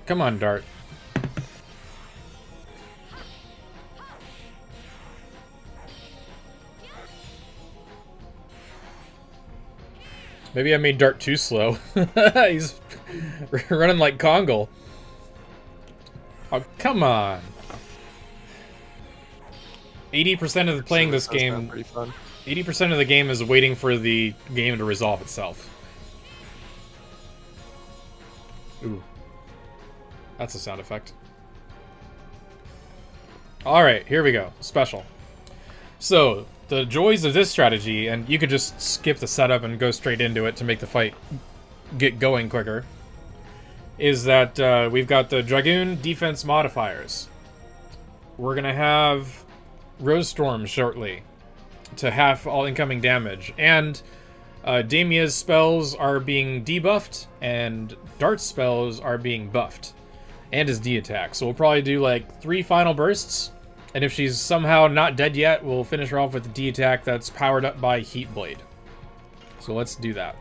Come on, Dart. Maybe I made Dart too slow. He's running like Kongle. Oh, come on. 80% of playing this game... 80% of the game is waiting for the game to resolve itself. Ooh. That's a sound effect. Alright, here we go. Special. So, the joys of this strategy, and you could just skip the setup and go straight into it to make the fight get going quicker, is that we've got the Dragoon defense modifiers. We're going to have Rose Storm shortly to half all incoming damage. And Damia's spells are being debuffed, and Dart's spells are being buffed. And his D-attack. So we'll probably do like 3 final bursts. And if she's somehow not dead yet, we'll finish her off with the D-attack that's powered up by Heat Blade. So let's do that.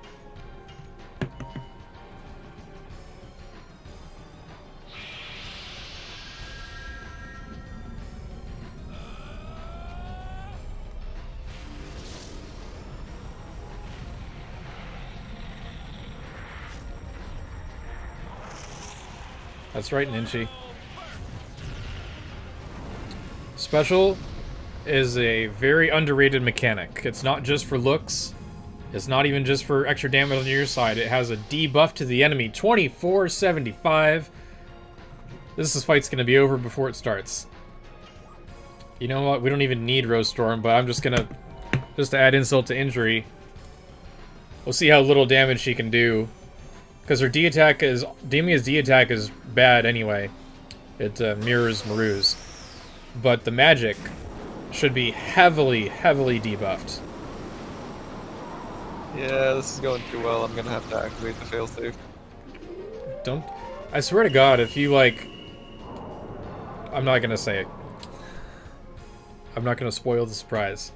That's right, Ninchi. Special is a very underrated mechanic. It's not just for looks. It's not even just for extra damage on your side. It has a debuff to the enemy, 2475. This fight's going to be over before it starts. You know what? We don't even need Rose Storm, but I'm just going to... Just to add insult to injury. We'll see how little damage she can do. Because her D-attack is... Damia's D-attack is bad anyway. It mirrors Maru's. But the magic should be heavily, heavily debuffed. Yeah, this is going too well. I'm going to have to activate the failsafe. Don't... I swear to God, if you, like... I'm not going to say it. I'm not going to spoil the surprise.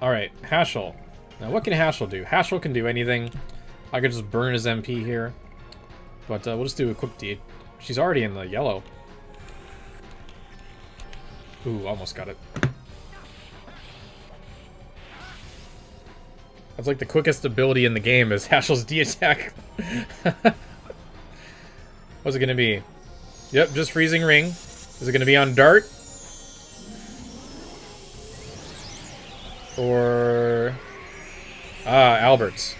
Alright, Hashel. Now, what can Hashel do? Hashel can do anything. I could just burn his MP here. But we'll just do a quick deed. She's already in the yellow. Ooh, almost got it. That's like the quickest ability in the game is Hashel's D-attack. What's it gonna be? Yep, just freezing ring. Is it gonna be on Dart? Or... Albert's.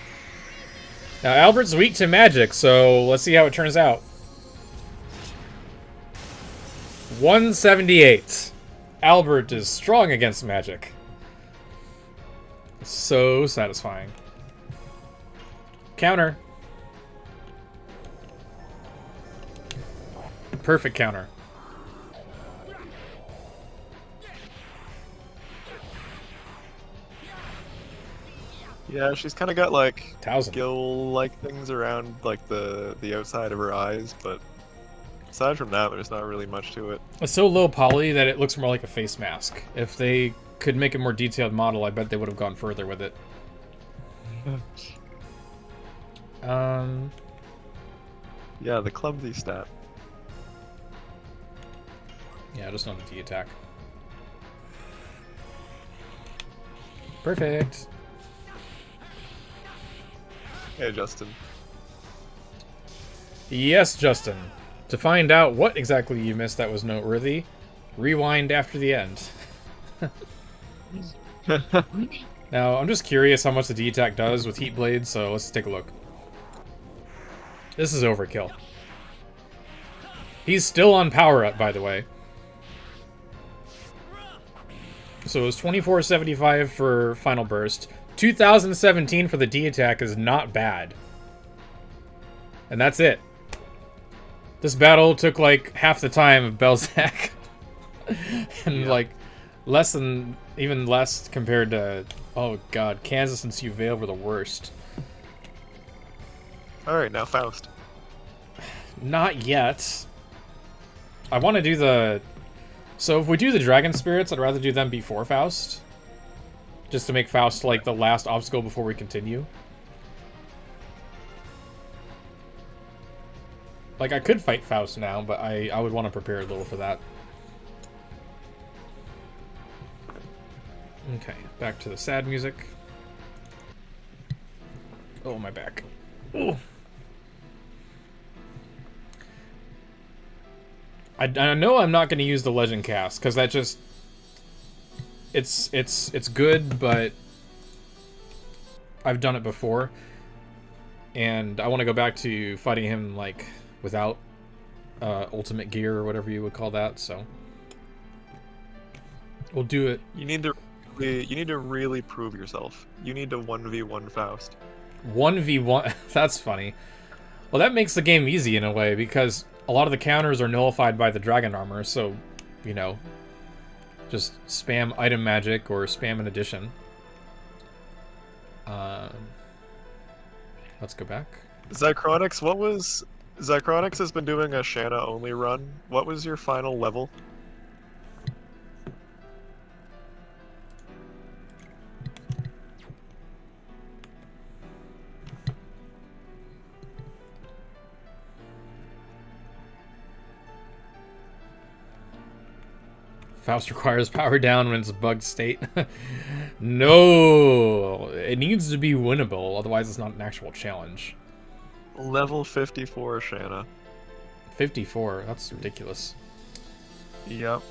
Now, Albert's weak to magic, so let's see how it turns out. 178. Albert is strong against magic. So satisfying. Counter. Perfect counter. Yeah, she's kind of got like 1,000. gill-like things around like the outside of her eyes, but aside from that, there's not really much to it. It's so low poly that it looks more like a face mask. If they could make a more detailed model, I bet they would have gone further with it. Yeah, the clumsy stat. Yeah, just on the D attack. Perfect. Hey, Justin. Yes, Justin. To find out what exactly you missed that was noteworthy, rewind after the end. Now, I'm just curious how much the D attack does with Heat Blade, so let's take a look. This is overkill. He's still on power up, by the way. So it was 2475 for Final Burst. 2017 for the D attack is not bad. And that's it. This battle took like half the time of Belzac. And Yeah. like less than, even less compared to, oh god, Kansas and Suvale were the worst. Alright, now Faust. Not yet. I want to do the... So if we do the Dragon Spirits, I'd rather do them before Faust. Just to make Faust like the last obstacle before we continue. Like, I could fight Faust now, but I would want to prepare a little for that. Okay, back to the sad music. Oh, my back. Ooh. I know I'm not going to use the Legend Cast, because that just... It's good, but... I've done it before. And I want to go back to fighting him, like, without ultimate gear, or whatever you would call that, so... We'll do it. You need to really prove yourself. You need to 1v1 Faust. 1v1... That's funny. Well, that makes the game easy in a way, because a lot of the counters are nullified by the dragon armor, so, you know, just spam item magic or spam an addition. Let's go back. Zychronix, what was... Zychronix has been doing a Shanna only run. What was your final level? Faust requires power down when it's a bugged state. No! It needs to be winnable, otherwise it's not an actual challenge. Level 54 Shanna. 54, that's ridiculous. Yep.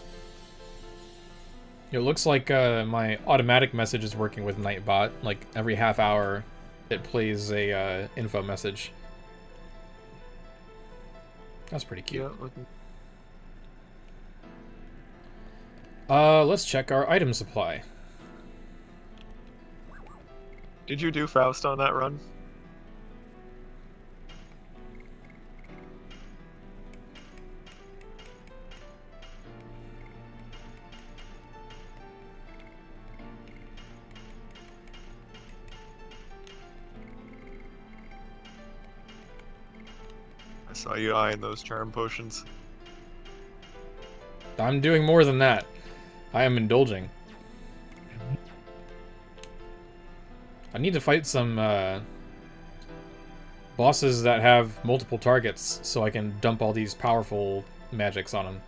It looks like my automatic message is working with Nightbot. Like, every half hour, it plays a info message. That's pretty cute. Yeah, Let's check our item supply. did you do Faust on that run? I saw you eyeing those charm potions. I'm doing more than that. I am indulging. I need to fight some bosses that have multiple targets so I can dump all these powerful magics on them.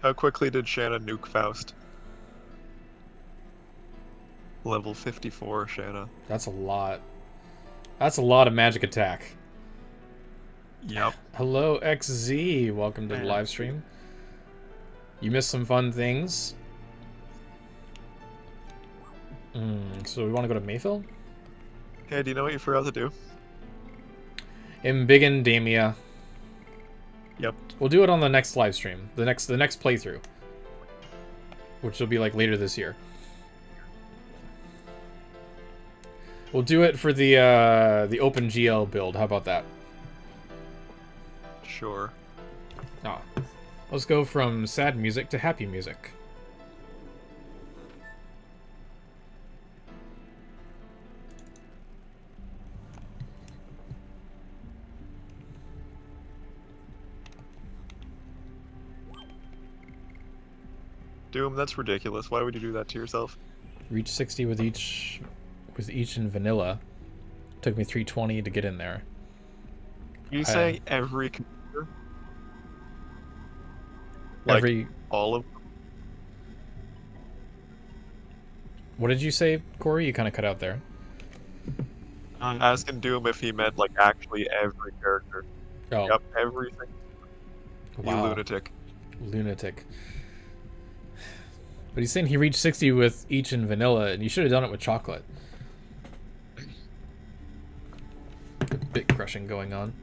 How quickly did Shanna nuke Faust? Level 54 Shanna. That's a lot. That's a lot of magic attack. Yep. Hello, XZ. Welcome to the Man. live stream. You missed some fun things. So we want to go to Mayfield? Hey, do you know what you forgot to do? Embiggen Damia. Yep. We'll do it on the next live stream. The next playthrough. Which will be like later this year. We'll do it for the OpenGL build. How about that? Sure. Ah. Let's go from sad music to happy music. Doom, that's ridiculous. Why would you do that to yourself? Reach 60 with each in vanilla. Took me 320 to get in there. Are you saying every computer? Like, Every... all of... What did you say, Corey? You kind of cut out there. I'm asking Doom if he meant, like, actually every character. Oh. Yep, everything. Wow. You lunatic. Lunatic. But he's saying he reached 60 with each in vanilla, and you should have done it with chocolate. Bit crushing going on.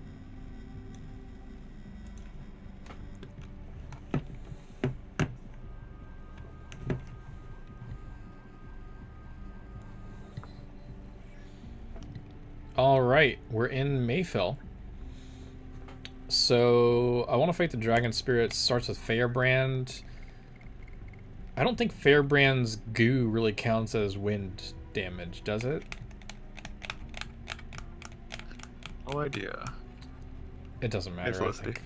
Alright, we're in Mayfill. So, I want to fight the Dragon Spirit. Starts with Fairbrand. I don't think Fairbrand's goo really counts as wind damage, does it? No idea. It doesn't matter, I Felicity. think.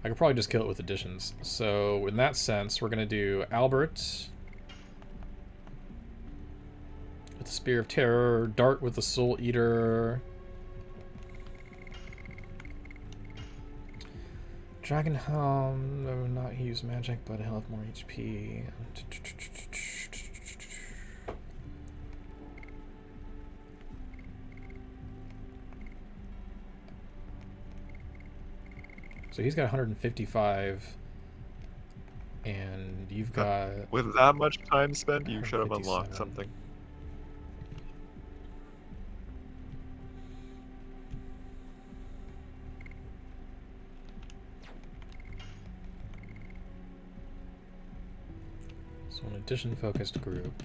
I could probably just kill it with additions. So, in that sense, we're going to do Albert with the Spear of Terror, Dart with the Soul Eater, Dragon Helm, no, not use magic, but he'll have more HP. So he's got 155, and you've got... With that much time spent, you should have 157. unlocked something. So an addition-focused group.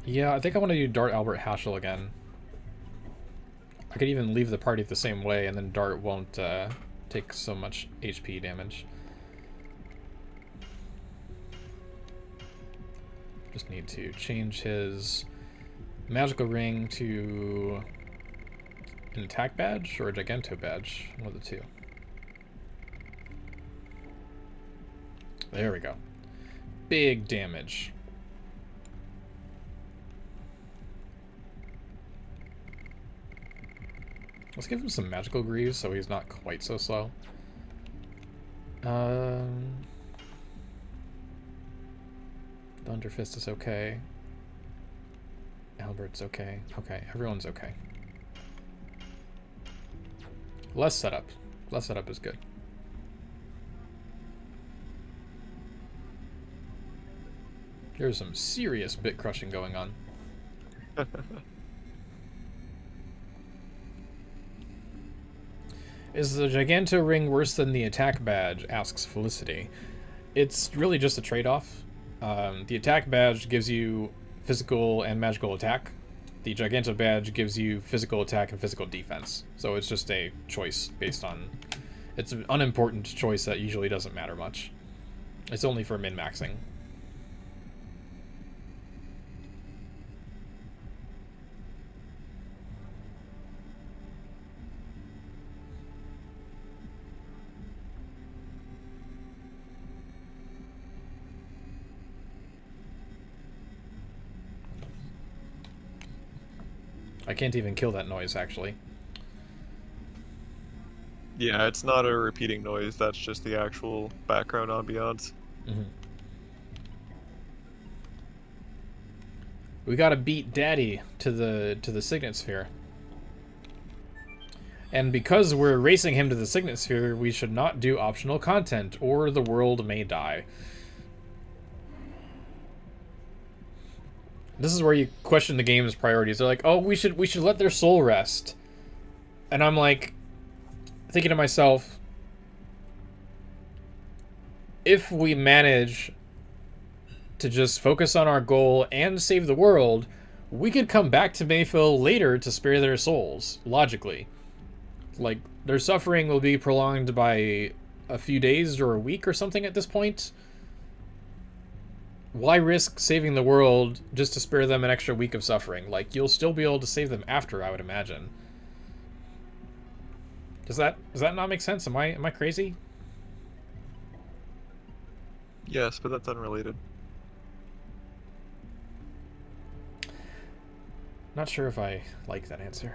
Yeah, I think I want to do Dart Albert Haschel again. I could even leave the party the same way, and then Dart won't take so much HP damage. Just need to change his magical ring to an attack badge or a Giganto badge. One of the two. There we go. Big damage. Let's give him some magical greaves so he's not quite so slow. Thunderfist is okay. Albert's okay. Okay, everyone's okay. Less setup. Less setup is good. There's some serious bit crushing going on. Is the Giganto ring worse than the attack badge? Asks Felicity. It's really just a trade-off. The attack badge gives you physical and magical attack. The Giganto badge gives you physical attack and physical defense. So it's just a choice based on... It's an unimportant choice that usually doesn't matter much. It's only for min-maxing. I can't even kill that noise, actually. Yeah, it's not a repeating noise, that's just the actual background ambiance. Mm-hmm. We gotta beat Daddy to the Signet Sphere. And because we're racing him to the Signet Sphere, we should not do optional content, or the world may die. This is where you question the game's priorities. They're like, oh, we should let their soul rest. And I'm like, thinking to myself, if we manage to just focus on our goal and save the world, we could come back to Mayfill later to spare their souls, logically. Like, their suffering will be prolonged by a few days or a week or something at this point. Why risk saving the world just to spare them an extra week of suffering? Like, you'll still be able to save them after, I would imagine. Does that not make sense? Am I crazy? Yes, but that's unrelated. Not sure if I like that answer.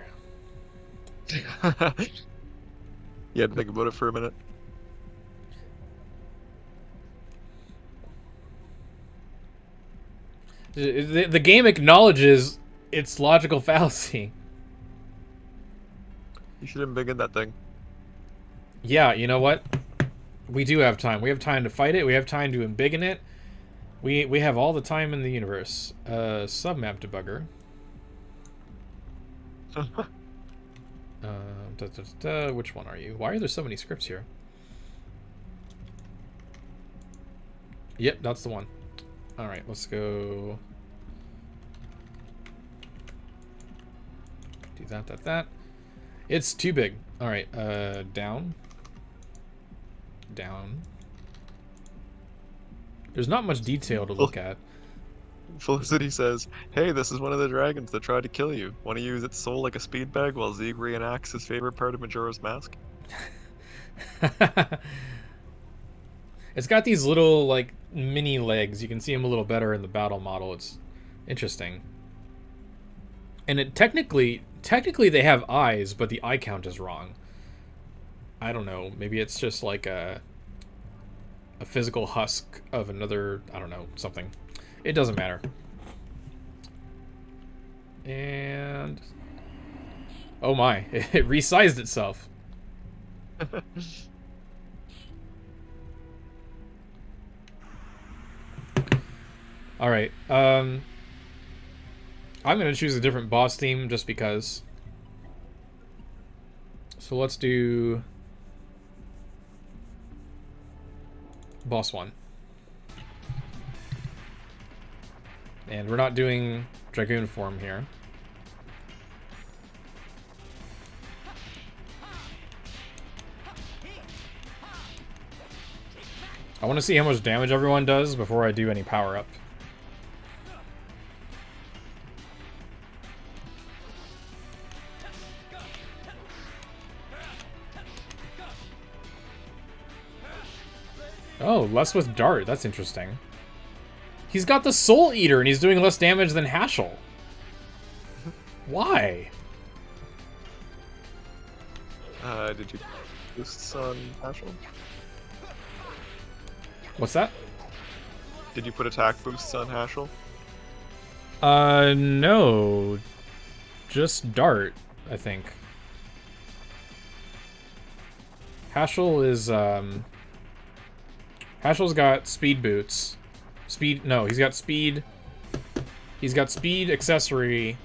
You had to think about it for a minute. The game acknowledges its logical fallacy. You should embiggen that thing. Yeah, you know what? We do have time. We have time to fight it. We have time to embiggen it. We have all the time in the universe. Submap debugger. Which one are you? Why are there so many scripts here? Yep, that's the one. Alright, let's go. Do that. It's too big. Alright, down. Down. There's not much detail to look at. Felicity says, "Hey, this is one of the dragons that tried to kill you. Want to use its soul like a speed bag while Zeke reenacts his favorite part of Majora's Mask?" It's got these little, like, mini legs. You can see them a little better in the battle model. It's interesting. And it technically they have eyes, but the eye count is wrong. I don't know. Maybe it's just like a physical husk of another, I don't know, something. It doesn't matter. And oh my, it resized itself. All right. I'm going to choose a different boss theme just because. So let's do boss 1. And we're not doing Dragoon form here. I want to see how much damage everyone does before I do any power up. Oh, less with Dart. That's interesting. He's got the Soul Eater, and he's doing less damage than Haschel. Why? Did you boosts on Haschel? What's that? Did you put attack boosts on Haschel? No. Just Dart, I think. Haschel is, Haschel's got speed boots. He's got speed. He's got speed, accessory,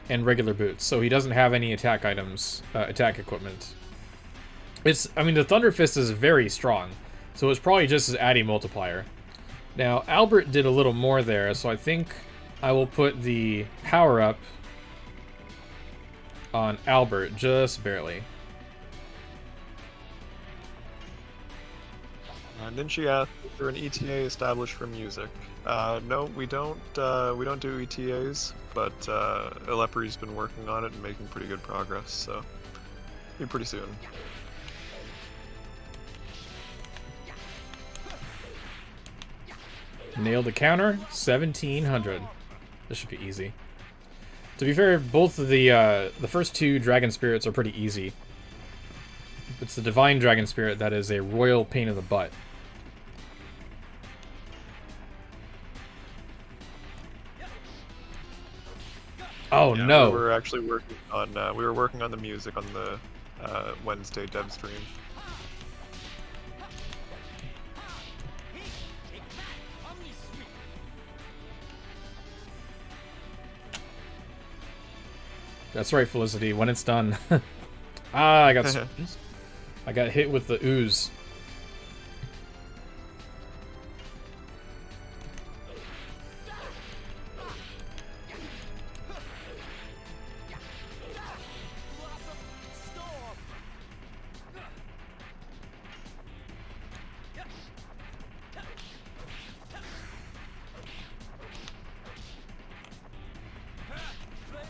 and regular boots. So he doesn't have any attack items, attack equipment. I mean, the Thunder Fist is very strong. So it's probably just his ADDI multiplier. Now, Albert did a little more there, so I think I will put the power up on Albert, just barely. And then she asked if there an ETA established for music. No, we don't do ETAs, but Elepri's been working on it and making pretty good progress, so be pretty soon. Nailed the counter, 1700. This should be easy. To be fair, both of the first two Dragon Spirits are pretty easy. It's the Divine Dragon Spirit that is a royal pain in the butt. Oh yeah, no! We were actually working on the music on the Wednesday dev stream. That's right, Felicity. When it's done. I got hit with the ooze.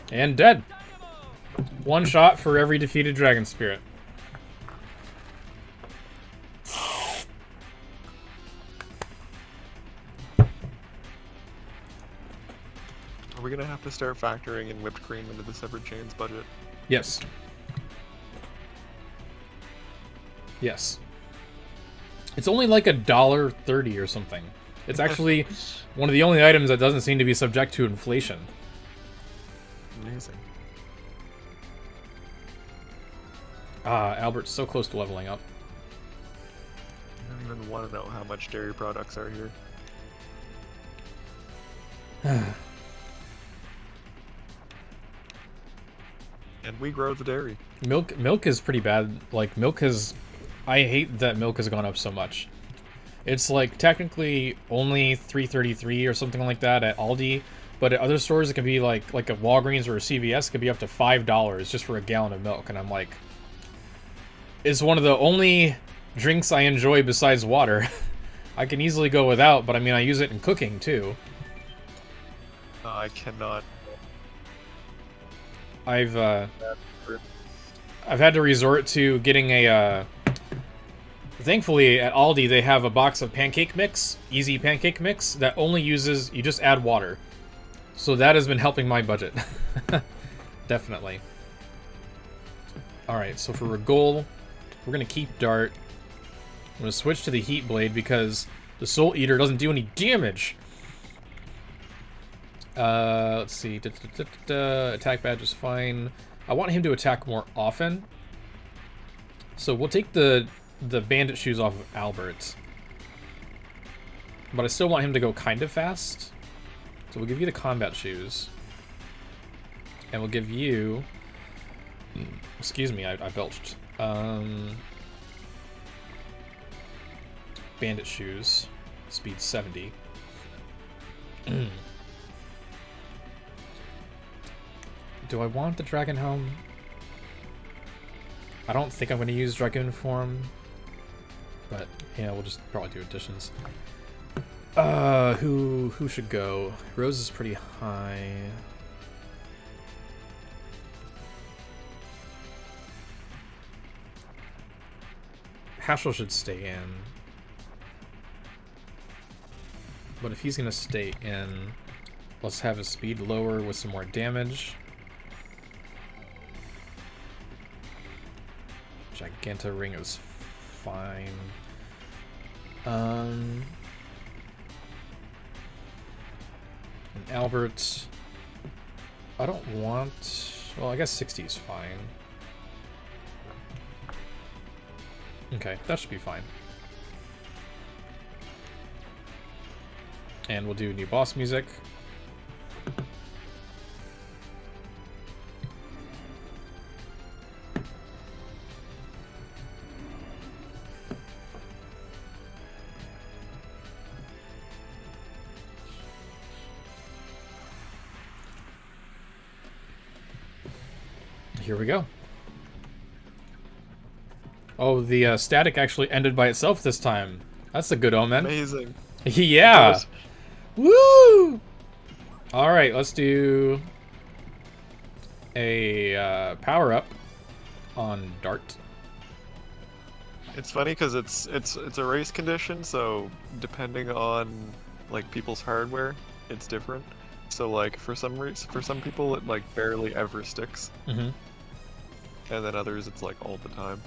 And dead. One shot for every defeated Dragon Spirit. Are we gonna have to start factoring in whipped cream into the Severed Chains budget? Yes. Yes. It's only like $1.30 or something. It's actually one of the only items that doesn't seem to be subject to inflation. Amazing. Ah, Albert's so close to leveling up. I don't even want to know how much dairy products are here. And we grow the dairy. Milk is pretty bad. Like, milk has... I hate that milk has gone up so much. It's, like, technically only $3.33 or something like that at Aldi, but at other stores it can be, like a Walgreens or a CVS, it could be up to $5 just for a gallon of milk, and I'm like... It's one of the only drinks I enjoy besides water. I can easily go without, but I mean, I use it in cooking, too. I cannot. I've had to resort to getting a, thankfully, at Aldi, they have a box of pancake mix, easy pancake mix, that only uses, you just add water. So that has been helping my budget. Definitely. Alright, so for a goal, we're going to keep Dart. I'm going to switch to the Heat Blade because the Soul Eater doesn't do any damage. Let's see. Attack badge is fine. I want him to attack more often. So we'll take the bandit shoes off of Albert. But I still want him to go kind of fast. So we'll give you the combat shoes. And we'll give you... Excuse me, I belched. Bandit shoes. Speed 70. Do I want the Dragon Helm? I don't think I'm going to use Dragoon form. But, yeah, we'll just probably do additions. Who should go? Rose is pretty high. Haschel should stay in. But if he's going to stay in, let's have his speed lower with some more damage. Giganta Ring is fine. And Albert, I don't want... Well, I guess 60 is fine. Okay, that should be fine. And we'll do new boss music. Here we go. Oh, the static actually ended by itself this time. That's a good omen. Amazing. Yeah. Woo! Alright, let's do a power-up on Dart. It's funny because it's a race condition, so depending on like people's hardware, it's different. So like for some people it like barely ever sticks. Mm-hmm. And then others it's like all the time.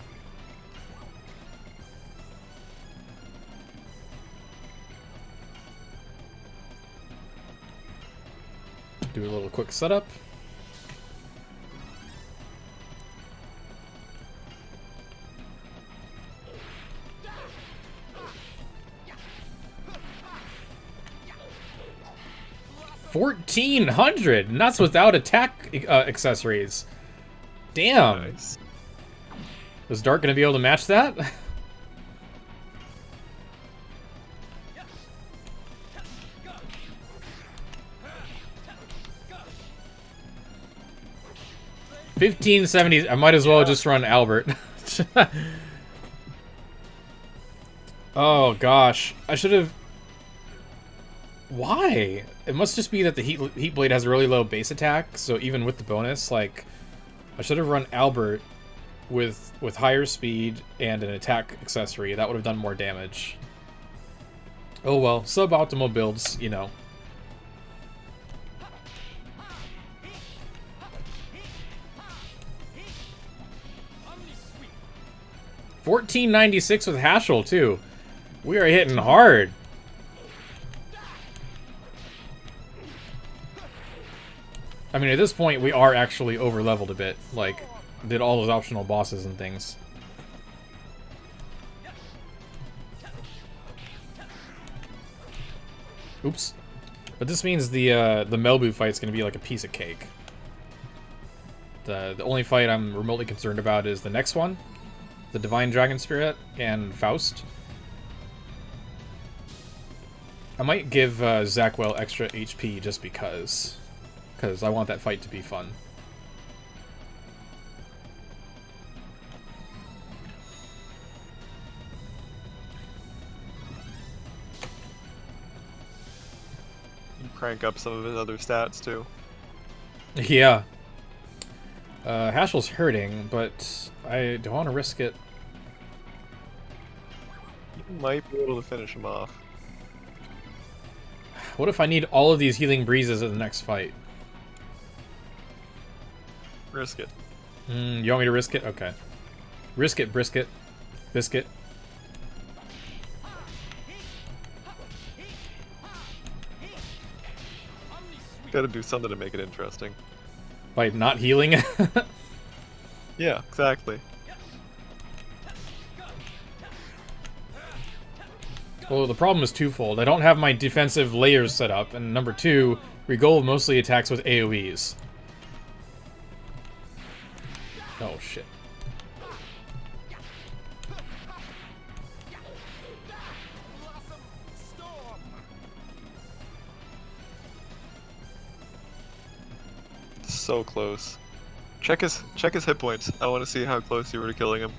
Do a little quick setup. $1,400, and that's without attack accessories. Damn. Nice. Was Dart gonna be able to match that? $1,570. I might as well just run Albert. Oh gosh, I should have. Why? It must just be that the Heat Blade has a really low base attack, so even with the bonus, like, I should have run Albert with higher speed and an attack accessory. That would have done more damage. Oh well, suboptimal builds, you know. 1496 with Haschel, too. We are hitting hard. I mean, at this point, we are actually over-leveled a bit. Like, did all those optional bosses and things. Oops. But this means the Melbu fight's gonna be like a piece of cake. The only fight I'm remotely concerned about is the next one. The Divine Dragon Spirit and Faust. I might give Zackwell extra HP just because. Because I want that fight to be fun. You crank up some of his other stats too. Yeah. Haschel's hurting, but I don't want to risk it. You might be able to finish him off. What if I need all of these healing breezes in the next fight? Risk it. You want me to risk it? Okay. Risk it, brisket. Biscuit. Gotta do something to make it interesting. By not healing? Yeah, exactly. Well, the problem is twofold. I don't have my defensive layers set up, and number two, Rigol mostly attacks with AoEs. Oh, shit. So close. Check his hit points. I want to see how close you were to killing him.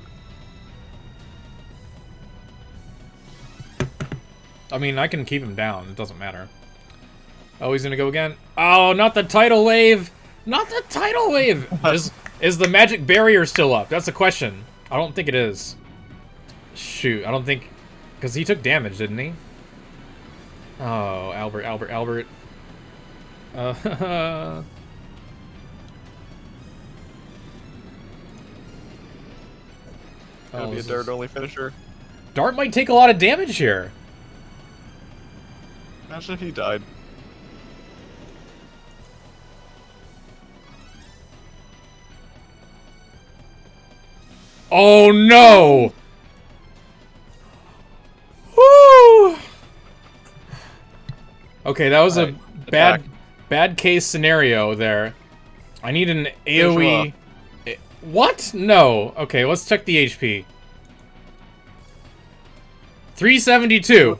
I mean, I can keep him down. It doesn't matter. Oh, he's gonna go again. Oh, not the tidal wave! Not the tidal wave! Is the magic barrier still up? That's the question. I don't think it is. Shoot, I don't think... Because he took damage, didn't he? Oh, Albert. Gonna be a dart-only finisher. Dart might take a lot of damage here. Imagine if he died. Oh no! Woo! Okay, that was a bad case scenario there. I need an AoE. What? No. Okay, let's check the HP. 372.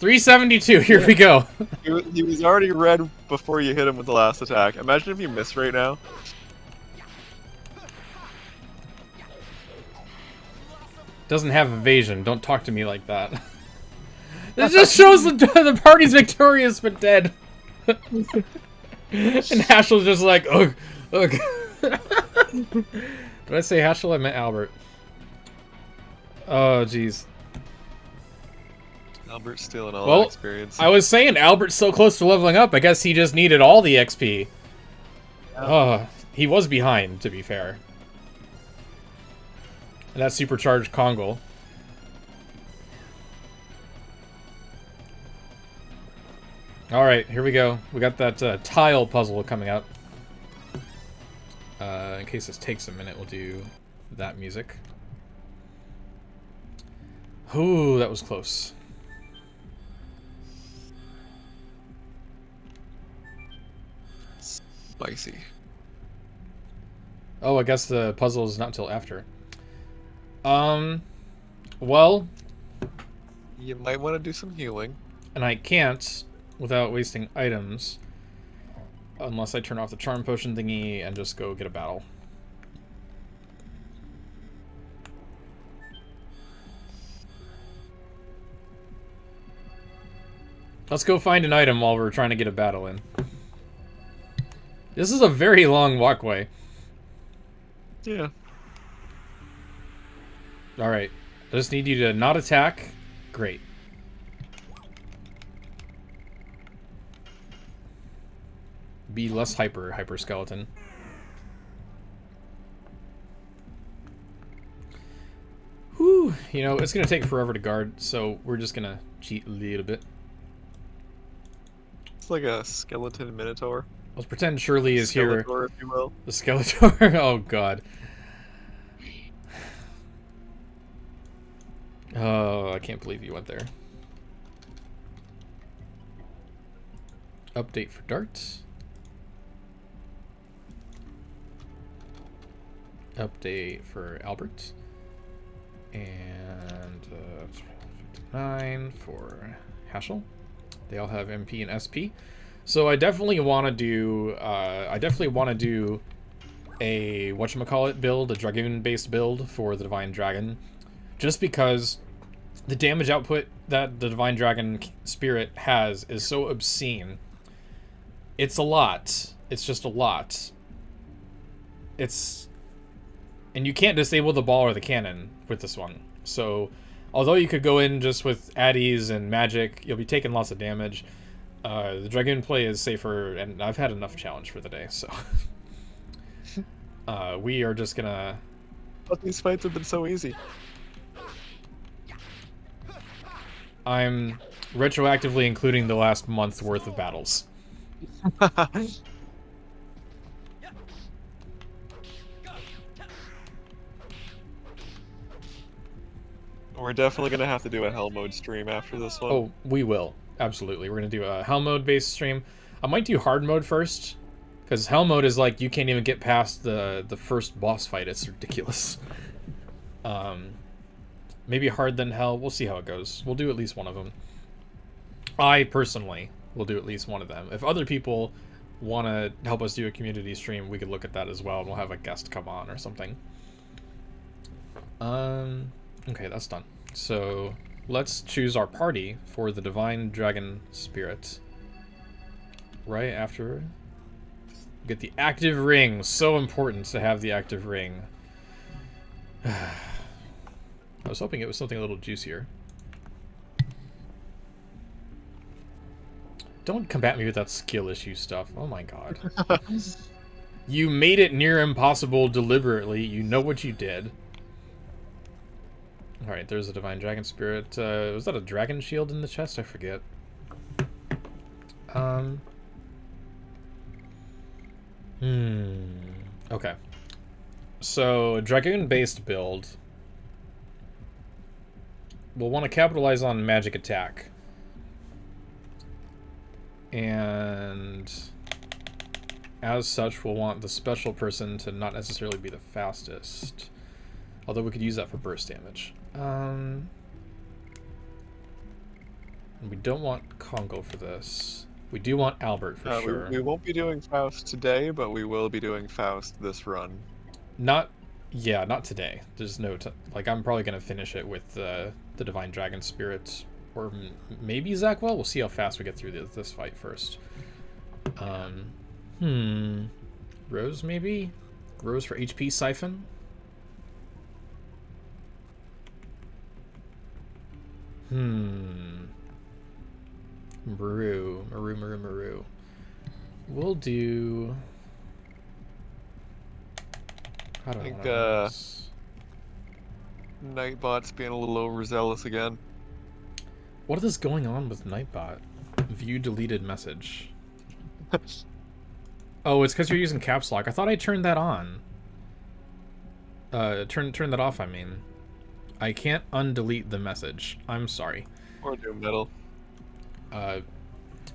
372. Here we go. He was already red before you hit him with the last attack. Imagine if you missed right now. Doesn't have evasion. Don't talk to me like that. This just shows the party's victorious but dead. And Haschel's just like, ugh, ugh. Did I say Haschel? I meant Albert. Oh, jeez. Albert's stealing all that experience. I was saying Albert's so close to leveling up. I guess he just needed all the XP. Oh, he was behind, to be fair. And that supercharged Kongal. Alright, here we go. We got that tile puzzle coming up. In case this takes a minute, we'll do that music. Ooh, that was close. Spicy. Oh, I guess the puzzle is not until after. Well... You might want to do some healing. And I can't without wasting items. Unless I turn off the charm potion thingy and just go get a battle. Let's go find an item while we're trying to get a battle in. This is a very long walkway. Yeah. Alright. I just need you to not attack. Great. Be less hyper skeleton. Whew. do, you know, it's going to take forever to guard, so we're just going to cheat a little bit. It's like a skeleton minotaur. Let's pretend Shirley is here. Skeletor, if you will. The Skeletor? Oh, God. Oh, I can't believe you went there. Update for darts. Update for Albert. And 59 for Haschel. They all have MP and SP. So I definitely want to do a whatchamacallit build, a Dragoon based build for the Divine Dragon. Just because the damage output that the Divine Dragon Spirit has is so obscene. It's a lot. It's just a lot. And you can't disable the ball or the cannon with this one. So, although you could go in just with addies and magic, you'll be taking lots of damage. The Dragoon play is safer, and I've had enough challenge for the day, so... we are just gonna... But these fights have been so easy. I'm retroactively including the last month's worth of battles. We're definitely gonna have to do a hell mode stream after this one. Oh, we will. Absolutely. We're gonna do a hell mode based stream. I might do hard mode first, because hell mode is like you can't even get past the first boss fight. It's ridiculous. Maybe hard then hell. We'll see how it goes. We'll do at least one of them. I personally will do at least one of them. If other people want to help us do a community stream, we could look at that as well, and we'll have a guest come on or something. Okay, that's done. So let's choose our party for the Divine Dragon Spirit. Right after get the active ring. So important to have the active ring. I was hoping it was something a little juicier. Don't combat me with that skill issue stuff. Oh my god. You made it near impossible deliberately. You know what you did. Alright, there's a Divine Dragon Spirit. Was that a dragon shield in the chest? I forget. Okay. So, Dragoon-based build. We'll want to capitalize on magic attack. And as such, we'll want the special person to not necessarily be the fastest. Although we could use that for burst damage. We don't want Congo for this. We do want Albert for sure. We won't be doing Faust today, but we will be doing Faust this run. Not today. There's no like I'm probably gonna finish it with the Divine Dragon Spirit, or maybe Zackwell. We'll see how fast we get through this fight first. Rose maybe. Rose for HP Siphon. Maru. We'll do... How do I think, Nightbot's being a little overzealous again. What is going on with Nightbot? View deleted message. Oh, it's because you're using caps lock. I thought I turned that on. Turn that off, I mean. I can't undelete the message. I'm sorry. Or do metal.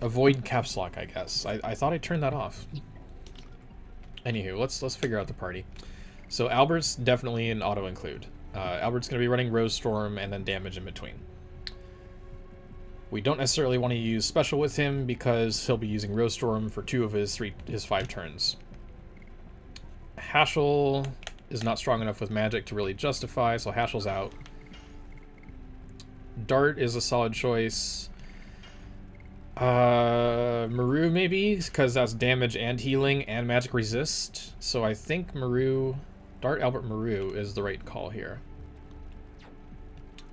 Avoid caps lock, I guess. I thought I turned that off. Anywho, let's figure out the party. So Albert's definitely an auto include. Albert's going to be running Rose Storm and then damage in between. We don't necessarily want to use special with him because he'll be using Rose Storm for 2 of his 5 turns. Haschel is not strong enough with magic to really justify, so Haschel's out. Dart is a solid choice. Maru maybe, because that's damage and healing and magic resist. So I think Dart, Albert, Maru is the right call here.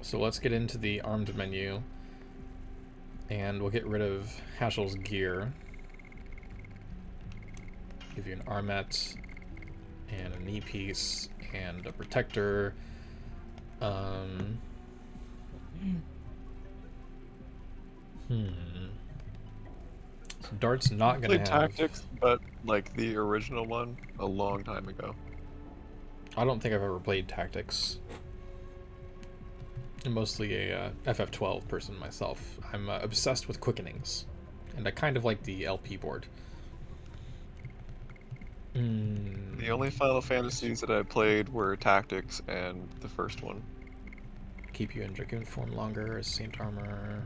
So let's get into the armed menu. And we'll get rid of Haschel's gear. Give you an armet and a knee piece and a protector. Um. Hmm. So Dart's not gonna Played have. Tactics, but like the original one, a long time ago. I don't think I've ever played Tactics. I'm mostly a FF12 person myself. I'm obsessed with quickenings, and I kind of like the LP board. The only Final Fantasies that I played were Tactics and the first one. Keep you in Dragoon form longer as Saint Armor.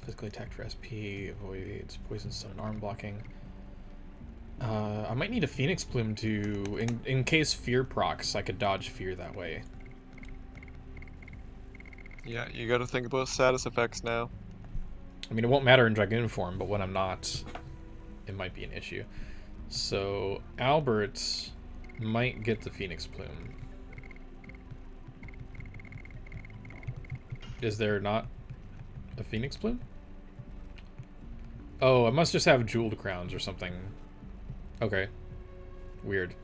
Physically attacked for SP, avoids poison, stun, and arm blocking. I might need a Phoenix Plume to, in case Fear procs, I could dodge Fear that way. Yeah, you gotta think about status effects now. I mean, it won't matter in Dragoon form, but when I'm not, it might be an issue. So, Albert might get the Phoenix Plume. Is there not a Phoenix Plume? Oh, I must just have jeweled crowns or something. Okay. Weird.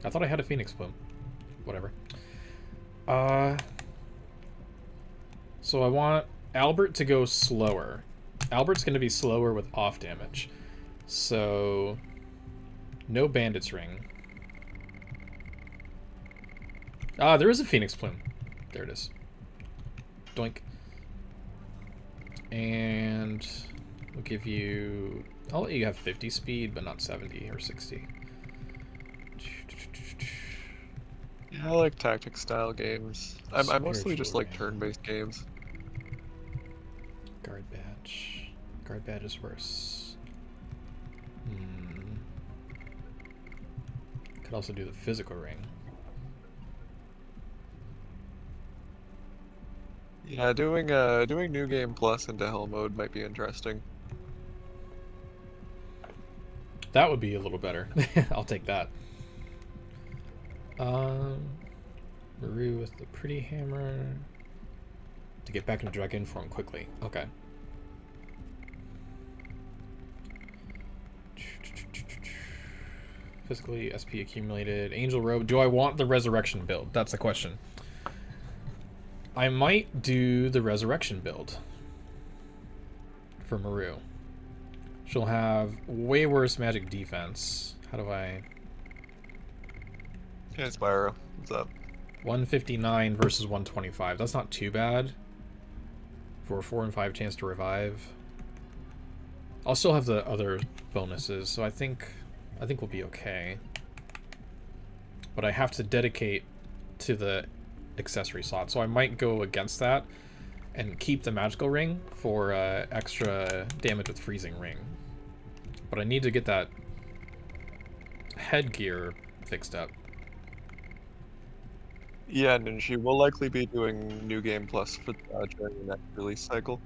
I thought I had a Phoenix Plume. Whatever. So I want Albert to go slower. Albert's going to be slower with off damage. So, no Bandit's Ring. Ah, there is a Phoenix Plume. There it is. Doink. And we'll give you... I'll let you have 50 speed, but not 70 or 60. Yeah, I like tactics style games. I mostly just like Spiritual turn-based games. Guard badge. Guard badge is worse. Could also do the physical ring. Yeah, doing New Game Plus into Hell mode might be interesting. That would be a little better. I'll take that. Maru with the pretty hammer. To get back into Dragoon form quickly. Okay. Physically, SP accumulated. Angel Robe. Do I want the Resurrection build? That's the question. I might do the Resurrection build for Maru. She'll have way worse magic defense. How do I... Hey, Spyro, what's up? 159 versus 125. That's not too bad. For a 4 and 5 chance to revive. I'll still have the other bonuses, so I think we'll be okay. But I have to dedicate to the accessory slot, so I might go against that and keep the magical ring for extra damage with freezing ring. But I need to get that headgear fixed up. Yeah, and she will likely be doing New Game Plus for during the next release cycle.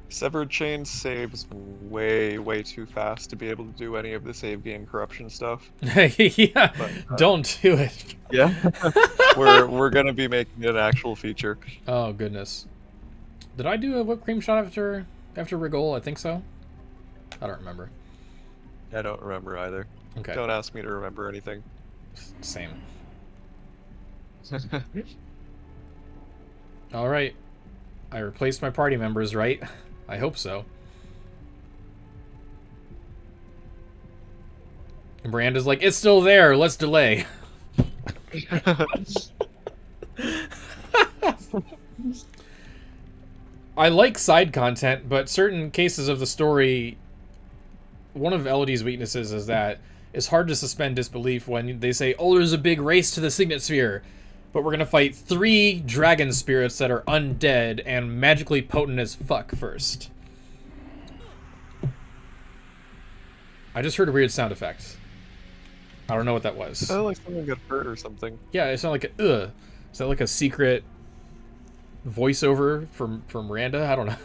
Severed Chain saves way too fast to be able to do any of the save game corruption stuff. Yeah, but, don't do it. Yeah, we're gonna be making it an actual feature. Oh goodness, did I do a whipped cream shot after Rigol? I think so. I don't remember. I don't remember either. Okay. Don't ask me to remember anything. Same. All right, I replaced my party members, right? I hope so. And Miranda's like, it's still there, let's delay. I like side content, but certain cases of the story, one of Elodie's weaknesses is that it's hard to suspend disbelief when they say, oh, there's a big race to the Signet Sphere, but we're gonna fight 3 dragon spirits that are undead and magically potent as fuck first. I just heard a weird sound effect. I don't know what that was. It sounded like someone got hurt or something. Yeah, it sounded like a, ugh. Is that like a secret voiceover from Miranda? I don't know.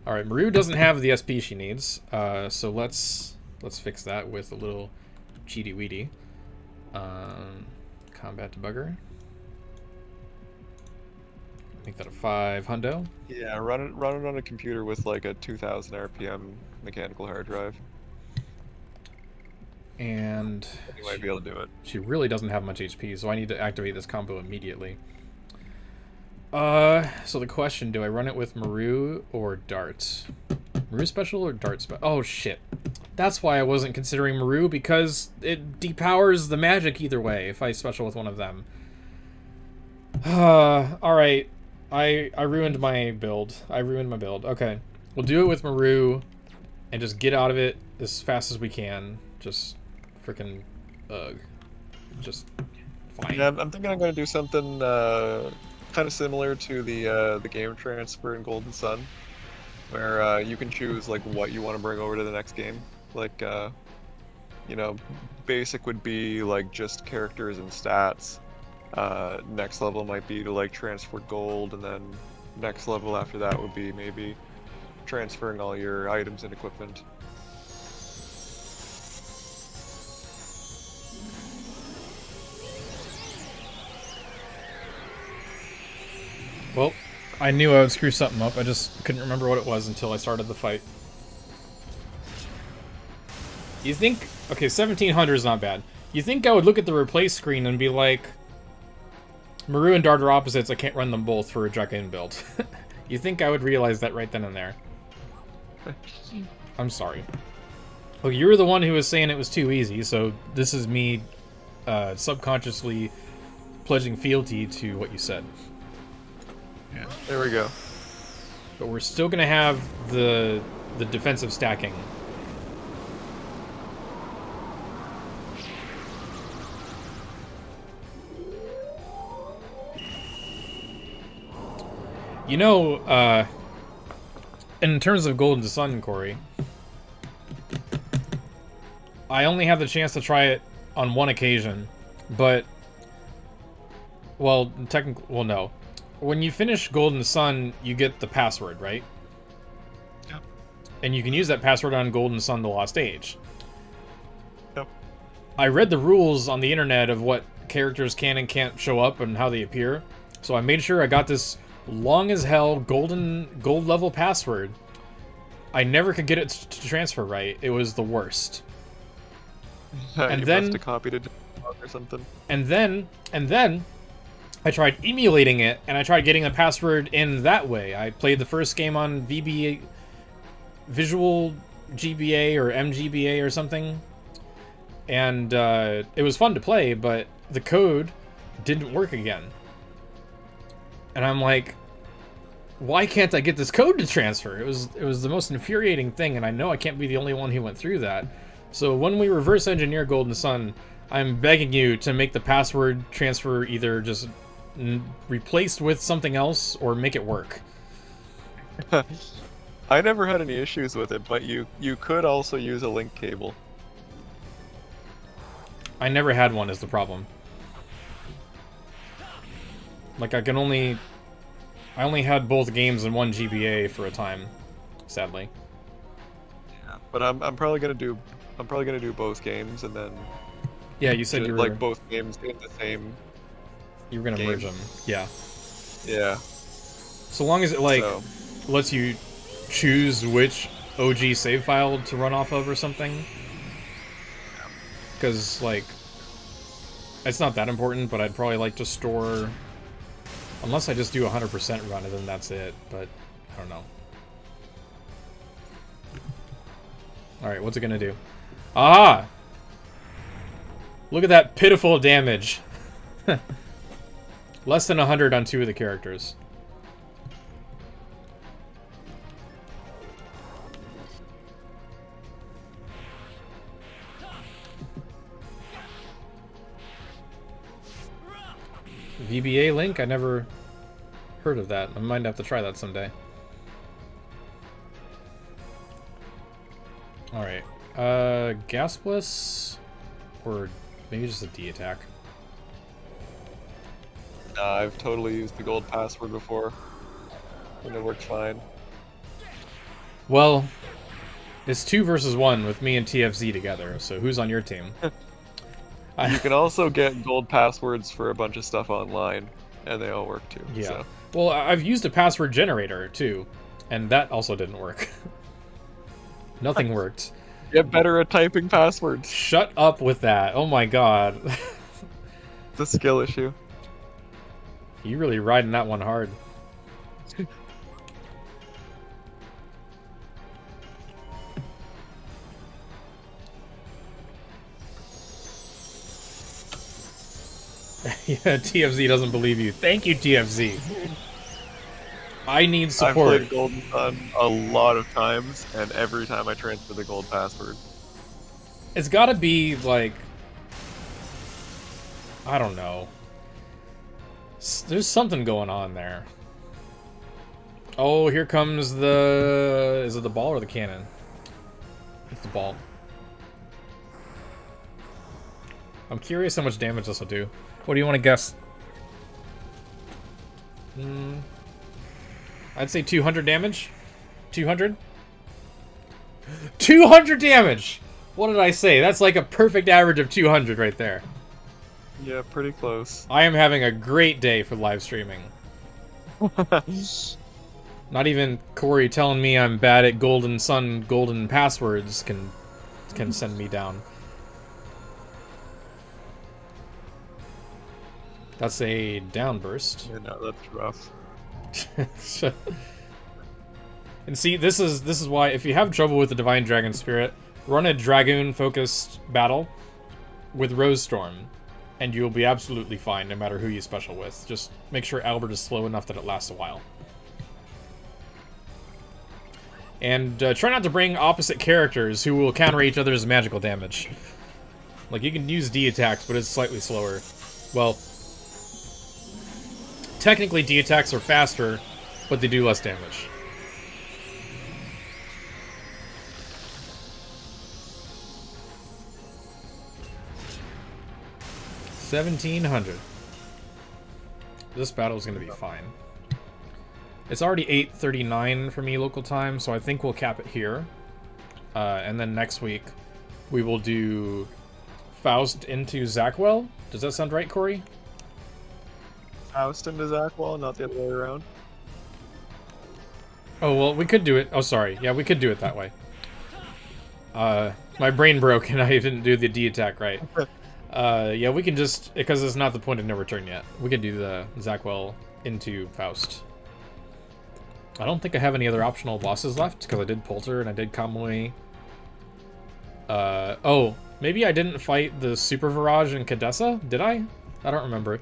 Alright, Maru doesn't have the SP she needs, so let's fix that with a little cheaty weedy. Combat debugger. Make that a 5 hundo. Yeah, run it on a computer with like a 2000 RPM mechanical hard drive. And You might be able to do it. she really doesn't have much HP, so I need to activate this combo immediately. So the question, do I run it with Maru or Dart? Maru special or Dart special? Oh, shit. That's why I wasn't considering Maru, because it depowers the magic either way if I special with one of them. Alright. I ruined my build. Okay. We'll do it with Maru and just get out of it as fast as we can. Just freaking just fine. Yeah, I'm thinking I'm going to do something kind of similar to the game transfer in Golden Sun, where you can choose like what you want to bring over to the next game. Like, you know, basic would be like just characters and stats. Next level might be to like transfer gold, and then next level after that would be maybe transferring all your items and equipment. Well, I knew I would screw something up. I just couldn't remember what it was until I started the fight. You think... Okay, 1700 is not bad. You think I would look at the replace screen and be like... Maru and Dart are opposites, I can't run them both for a Dragoon build. You think I would realize that right then and there. I'm sorry. Well, you were the one who was saying it was too easy, so this is me subconsciously pledging fealty to what you said. Yeah, there we go. But we're still gonna have the defensive stacking. You know, in terms of Golden Sun, Corey, I only had the chance to try it on one occasion, but, well, technically, well, no. When you finish Golden Sun, you get the password, right? Yep. And you can use that password on Golden Sun: The Lost Age. Yep. I read the rules on the internet of what characters can and can't show up and how they appear, so I made sure I got this long as hell gold level password. I never could get it to transfer right. It was the worst. And then must have copied it or something. And then I tried emulating it, and I tried getting a password in that way. I played the first game on VBA, Visual GBA or MGBA or something, and it was fun to play, but the code didn't work again. And I'm like, why can't I get this code to transfer? It was the most infuriating thing, and I know I can't be the only one who went through that. So when we reverse engineer Golden Sun, I'm begging you to make the password transfer either just replaced with something else or make it work. I never had any issues with it, but you could also use a link cable. I never had one is the problem. Like, I only had both games in one GBA for a time, sadly. Yeah, but I'm probably gonna do both games, and then yeah, you said you were like both games in the same. You were gonna merge them, yeah. Yeah. So long as it like lets you choose which OG save file to run off of or something. Because like, it's not that important, but I'd probably like to store. Unless I just do 100% run, and then that's it, but I don't know. Alright, what's it gonna do? Ah! Look at that pitiful damage. Less than 100 on 2 of the characters. VBA link? I never heard of that. I might have to try that someday. Alright. Gas Bliss? Or maybe just a D attack. I've totally used the gold password before, and it worked fine. Well, it's 2 versus 1 with me and TFZ together, so who's on your team? You can also get gold passwords for a bunch of stuff online, and they all work too. Yeah. So. Well, I've used a password generator, too, and that also didn't work. Nothing worked. Get better at typing passwords. Shut up with that. Oh my god. It's a skill issue. You really riding that one hard. Yeah, TFZ doesn't believe you. Thank you, TFZ. I need support. I've played Golden Sun a lot of times, and every time I transfer the gold password. It's gotta be, like... I don't know. There's something going on there. Oh, here comes the... Is it the ball or the cannon? It's the ball. I'm curious how much damage this will do. What do you want to guess? I'd say 200 damage. 200? 200 damage! What did I say? That's like a perfect average of 200 right there. Yeah, pretty close. I am having a great day for live streaming. Not even Corey telling me I'm bad at Golden Sun golden passwords can send me down. That's a downburst. Yeah, no, that's rough. And see, this is why if you have trouble with the Divine Dragon Spirit, run a Dragoon focused battle with Rose Storm, and you'll be absolutely fine no matter who you special with. Just make sure Albert is slow enough that it lasts a while. And try not to bring opposite characters who will counter each other's magical damage. Like, you can use D attacks, but it's slightly slower. Well, technically D attacks are faster, but they do less damage. $1,700. This battle is going to be fine. It's already 8:39 for me local time, so I think we'll cap it here. And then next week, we will do Faust into Zackwell. Does that sound right, Corey? Faust into Zackwell, not the other way around. Oh, well, we could do it. Oh, sorry. Yeah, we could do it that way. My brain broke and I didn't do the D attack right. Yeah, we can just... Because it's not the point of no return yet. We could do the Zackwell into Faust. I don't think I have any other optional bosses left, because I did Polter and I did Kamui. Oh, maybe I didn't fight the Super Virage and Cadessa? Did I? I don't remember.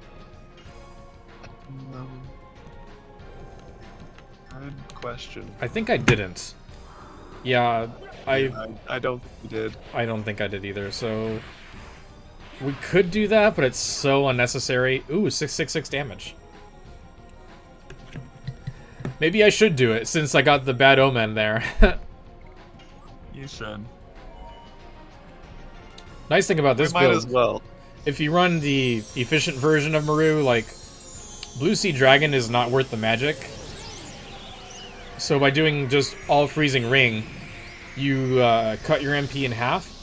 Good question. I think I didn't. Yeah, I don't think you did. I don't think I did either, so... We could do that, but it's so unnecessary. Ooh, 666 damage. Maybe I should do it, since I got the bad omen there. You should. Nice thing about this We might build, as well. if you run the efficient version of Maru, like, Blue Sea Dragon is not worth the magic. So by doing just all freezing ring, you cut your MP in half,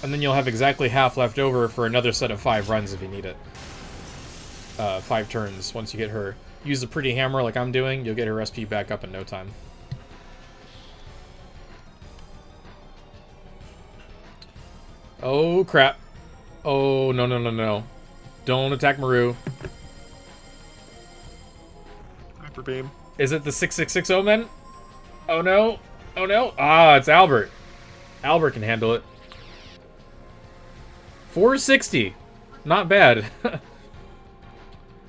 and then you'll have exactly half left over for another set of 5 runs if you need it. 5 turns once you get her. Use the pretty hammer like I'm doing, you'll get her SP back up in no time. Oh crap. Oh, no, no, no, no. Don't attack Maru. Hyper Beam. Is it the 666 Omen? Oh no. Oh no. Ah, it's Albert. Albert can handle it. 460. Not bad.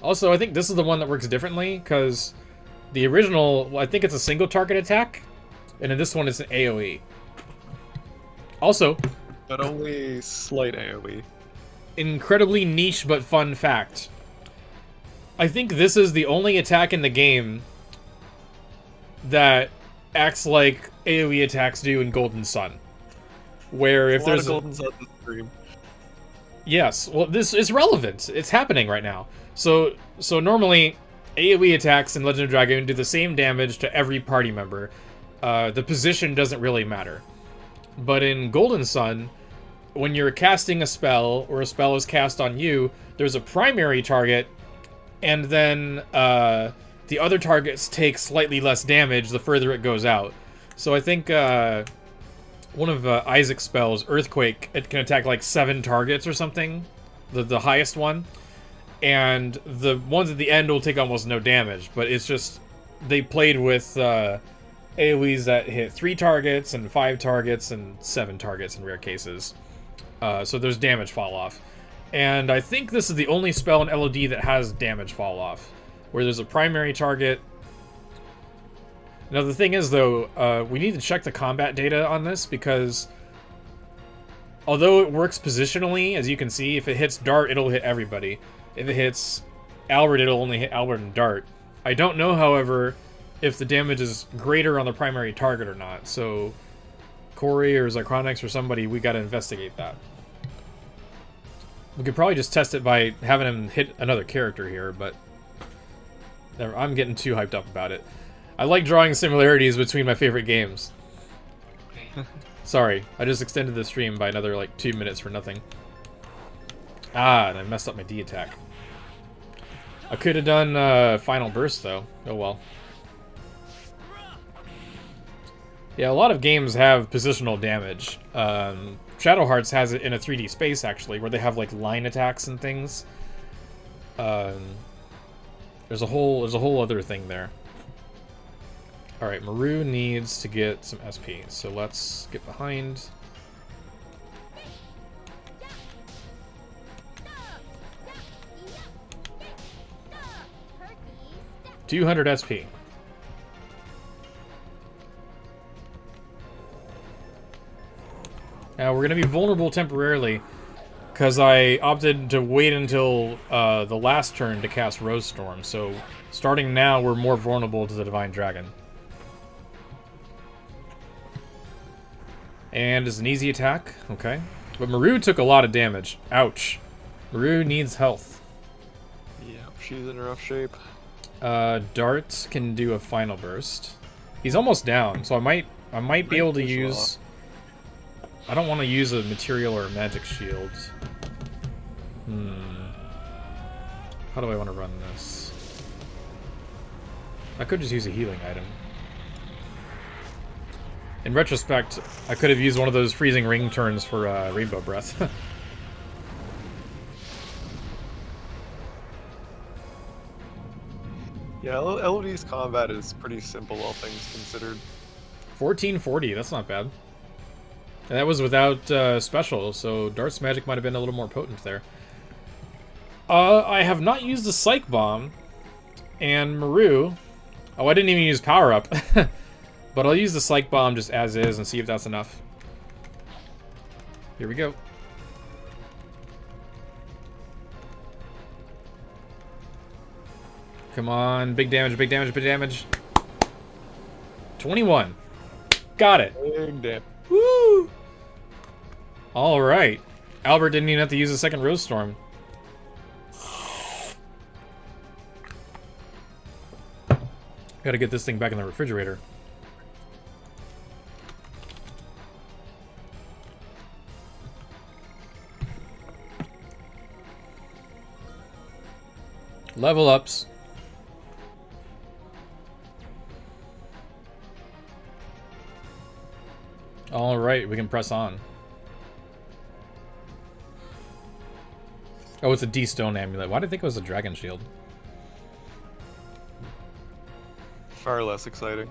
Also, I think this is the one that works differently, because the original, well, I think it's a single target attack, and in this one it's an AoE. Also, But only slight AoE. incredibly niche but fun fact. I think this is the only attack in the game that acts like AoE attacks do in Golden Sun. Where if there's a lot of Golden Sun to stream. Yes, well, this is relevant. It's happening right now. So normally, AoE attacks in Legend of Dragoon do the same damage to every party member. The position doesn't really matter. But in Golden Sun, when you're casting a spell, or a spell is cast on you, there's a primary target, and then the other targets take slightly less damage the further it goes out. So I think one of Isaac's spells, Earthquake, it can attack like 7 targets or something, the highest one. And the ones at the end will take almost no damage, but it's just, they played with AoEs that hit 3 targets and 5 targets and 7 targets in rare cases. So there's damage fall off. And I think this is the only spell in LOD that has damage fall off, where there's a primary target. Now the thing is though, we need to check the combat data on this, because although it works positionally, as you can see, if it hits Dart, it'll hit everybody. If it hits Albert, it'll only hit Albert and Dart. I don't know, however, if the damage is greater on the primary target or not. So Corey or Zycronix or somebody, we gotta investigate that. We could probably just test it by having him hit another character here, but I'm getting too hyped up about it. I like drawing similarities between my favorite games. Sorry, I just extended the stream by another like 2 minutes for nothing. Ah, and I messed up my D attack. I could have done Final Burst though. Oh well. Yeah, a lot of games have positional damage. Shadow Hearts has it in a 3D space actually, where they have like line attacks and things. There's a whole other thing there. All right, Maru needs to get some SP, so let's get behind. 200 SP. Now we're going to be vulnerable temporarily, because I opted to wait until the last turn to cast Rose Storm, so starting now we're more vulnerable to the Divine Dragon. And it's an easy attack, okay. But Maru took a lot of damage. Ouch. Maru needs health. Yeah, she's in rough shape. Dart can do a final burst. He's almost down, so I might be able to use... I don't want to use a material or a magic shield. How do I want to run this? I could just use a healing item. In retrospect, I could have used one of those freezing ring turns for Rainbow Breath. Yeah, LOD's combat is pretty simple, all things considered. 1440, that's not bad. And that was without special, so Dart's magic might have been a little more potent there. I have not used the Psych Bomb, and Maru... Oh, I didn't even use Power Up. But I'll use the Psych Bomb just as is and see if that's enough. Here we go. Come on, big damage, big damage, big damage. 21. Got it. Big damage. Woo! Alright. Albert didn't even have to use a second Rose Storm. Gotta get this thing back in the refrigerator. Level ups. Alright, we can press on. Oh, it's a D-Stone amulet. Why did I think it was a Dragon Shield? Far less exciting.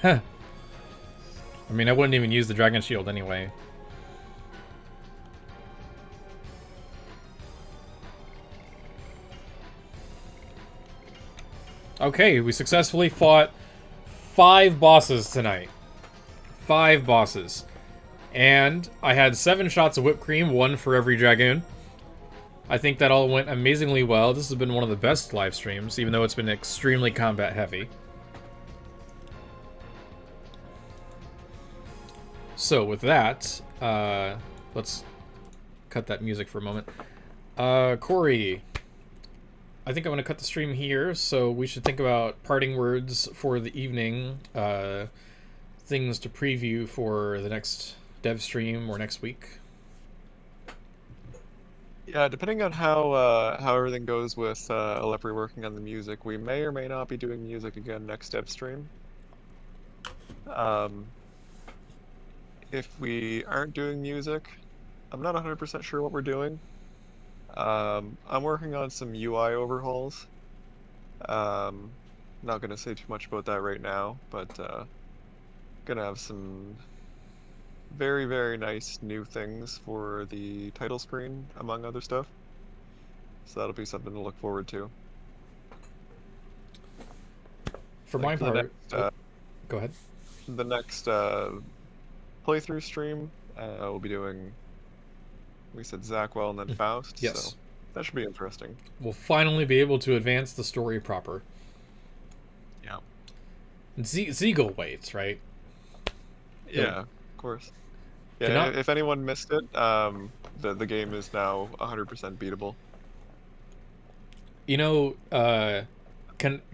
I mean, I wouldn't even use the Dragon Shield anyway. Okay, we successfully fought 5 bosses tonight. 5 bosses. And I had 7 shots of whipped cream, 1 for every Dragoon. I think that all went amazingly well. This has been one of the best live streams, even though it's been extremely combat heavy. So with that, let's cut that music for a moment. Corey, I think I'm going to cut the stream here, so we should think about parting words for the evening. Things to preview for the next dev stream or next week. Yeah, depending on how everything goes with Alepri working on the music, we may or may not be doing music again next dev stream. Um, if we aren't doing music, I'm not 100% sure what we're doing. I'm working on some UI overhauls. Not gonna say too much about that right now, but gonna have some very, very nice new things for the title screen, among other stuff. So that'll be something to look forward to. For Like my the part, next, go ahead. the next playthrough stream, we'll be doing, we said Zackwell and then Faust, Yes. so that should be interesting. We'll finally be able to advance the story proper. Yeah. Ziegel waits, right? Yeah, of course. Yeah, Cannot- if anyone missed it, the game is now 100% beatable. You know,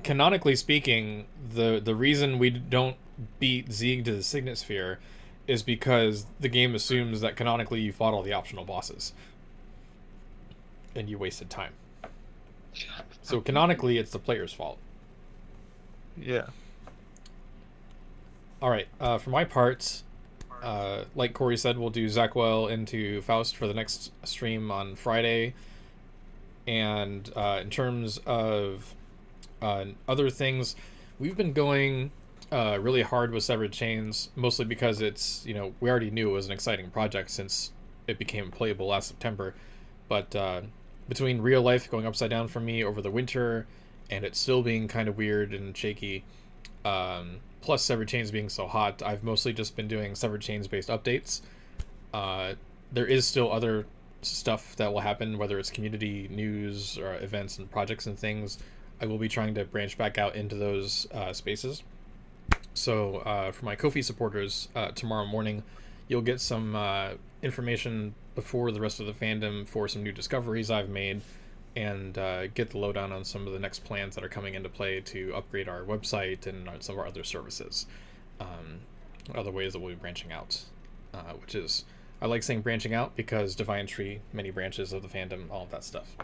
canonically speaking, the reason we don't beat Zieg to the Signet Sphere is because the game assumes that canonically you fought all the optional bosses. And you wasted time. So canonically, it's the player's fault. Yeah. Alright, for my part, like Corey said, we'll do Zackwell into Faust for the next stream on Friday. And in terms of other things, we've been going really hard with Severed Chains, mostly because it's, you know, we already knew it was an exciting project since it became playable last September. But between real life going upside down for me over the winter and it still being kind of weird and shaky, plus Severed Chains being so hot, I've mostly just been doing Severed Chains based updates. There is still other stuff that will happen, whether it's community news or events and projects and things. I will be trying to branch back out into those spaces. So for my Ko-fi supporters, tomorrow morning, you'll get some information before the rest of the fandom for some new discoveries I've made, and get the lowdown on some of the next plans that are coming into play to upgrade our website and some of our other services. Other ways that we'll be branching out, which is, I like saying branching out because Divine Tree, many branches of the fandom, all of that stuff.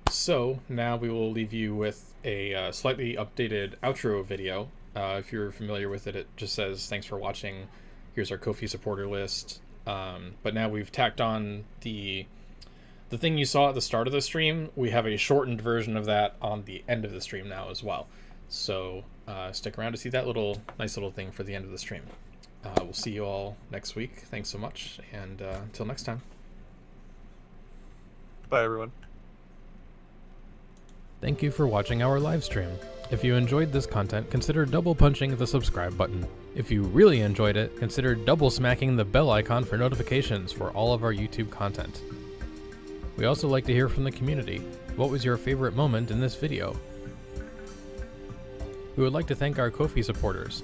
So now we will leave you with a slightly updated outro video. If you're familiar with it, it just says, thanks for watching. Here's our Ko-fi supporter list. But now we've tacked on the thing you saw at the start of the stream. We have a shortened version of that on the end of the stream now as well. So stick around to see that nice little thing for the end of the stream. We'll see you all next week. Thanks so much, and until next time. Bye, everyone. Thank you for watching our live stream. If you enjoyed this content, consider double punching the subscribe button. If you really enjoyed it, consider double smacking the bell icon for notifications for all of our YouTube content. We also like to hear from the community. What was your favorite moment in this video? We would like to thank our Ko-fi supporters.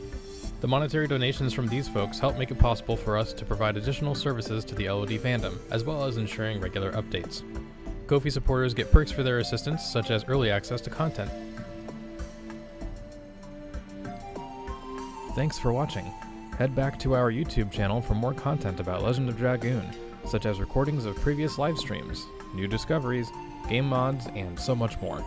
The monetary donations from these folks help make it possible for us to provide additional services to the LOD fandom, as well as ensuring regular updates. Ko-fi supporters get perks for their assistance, such as early access to content. Thanks for watching. Head back to our YouTube channel for more content about Legend of Dragoon, such as recordings of previous live streams, new discoveries, game mods, and so much more.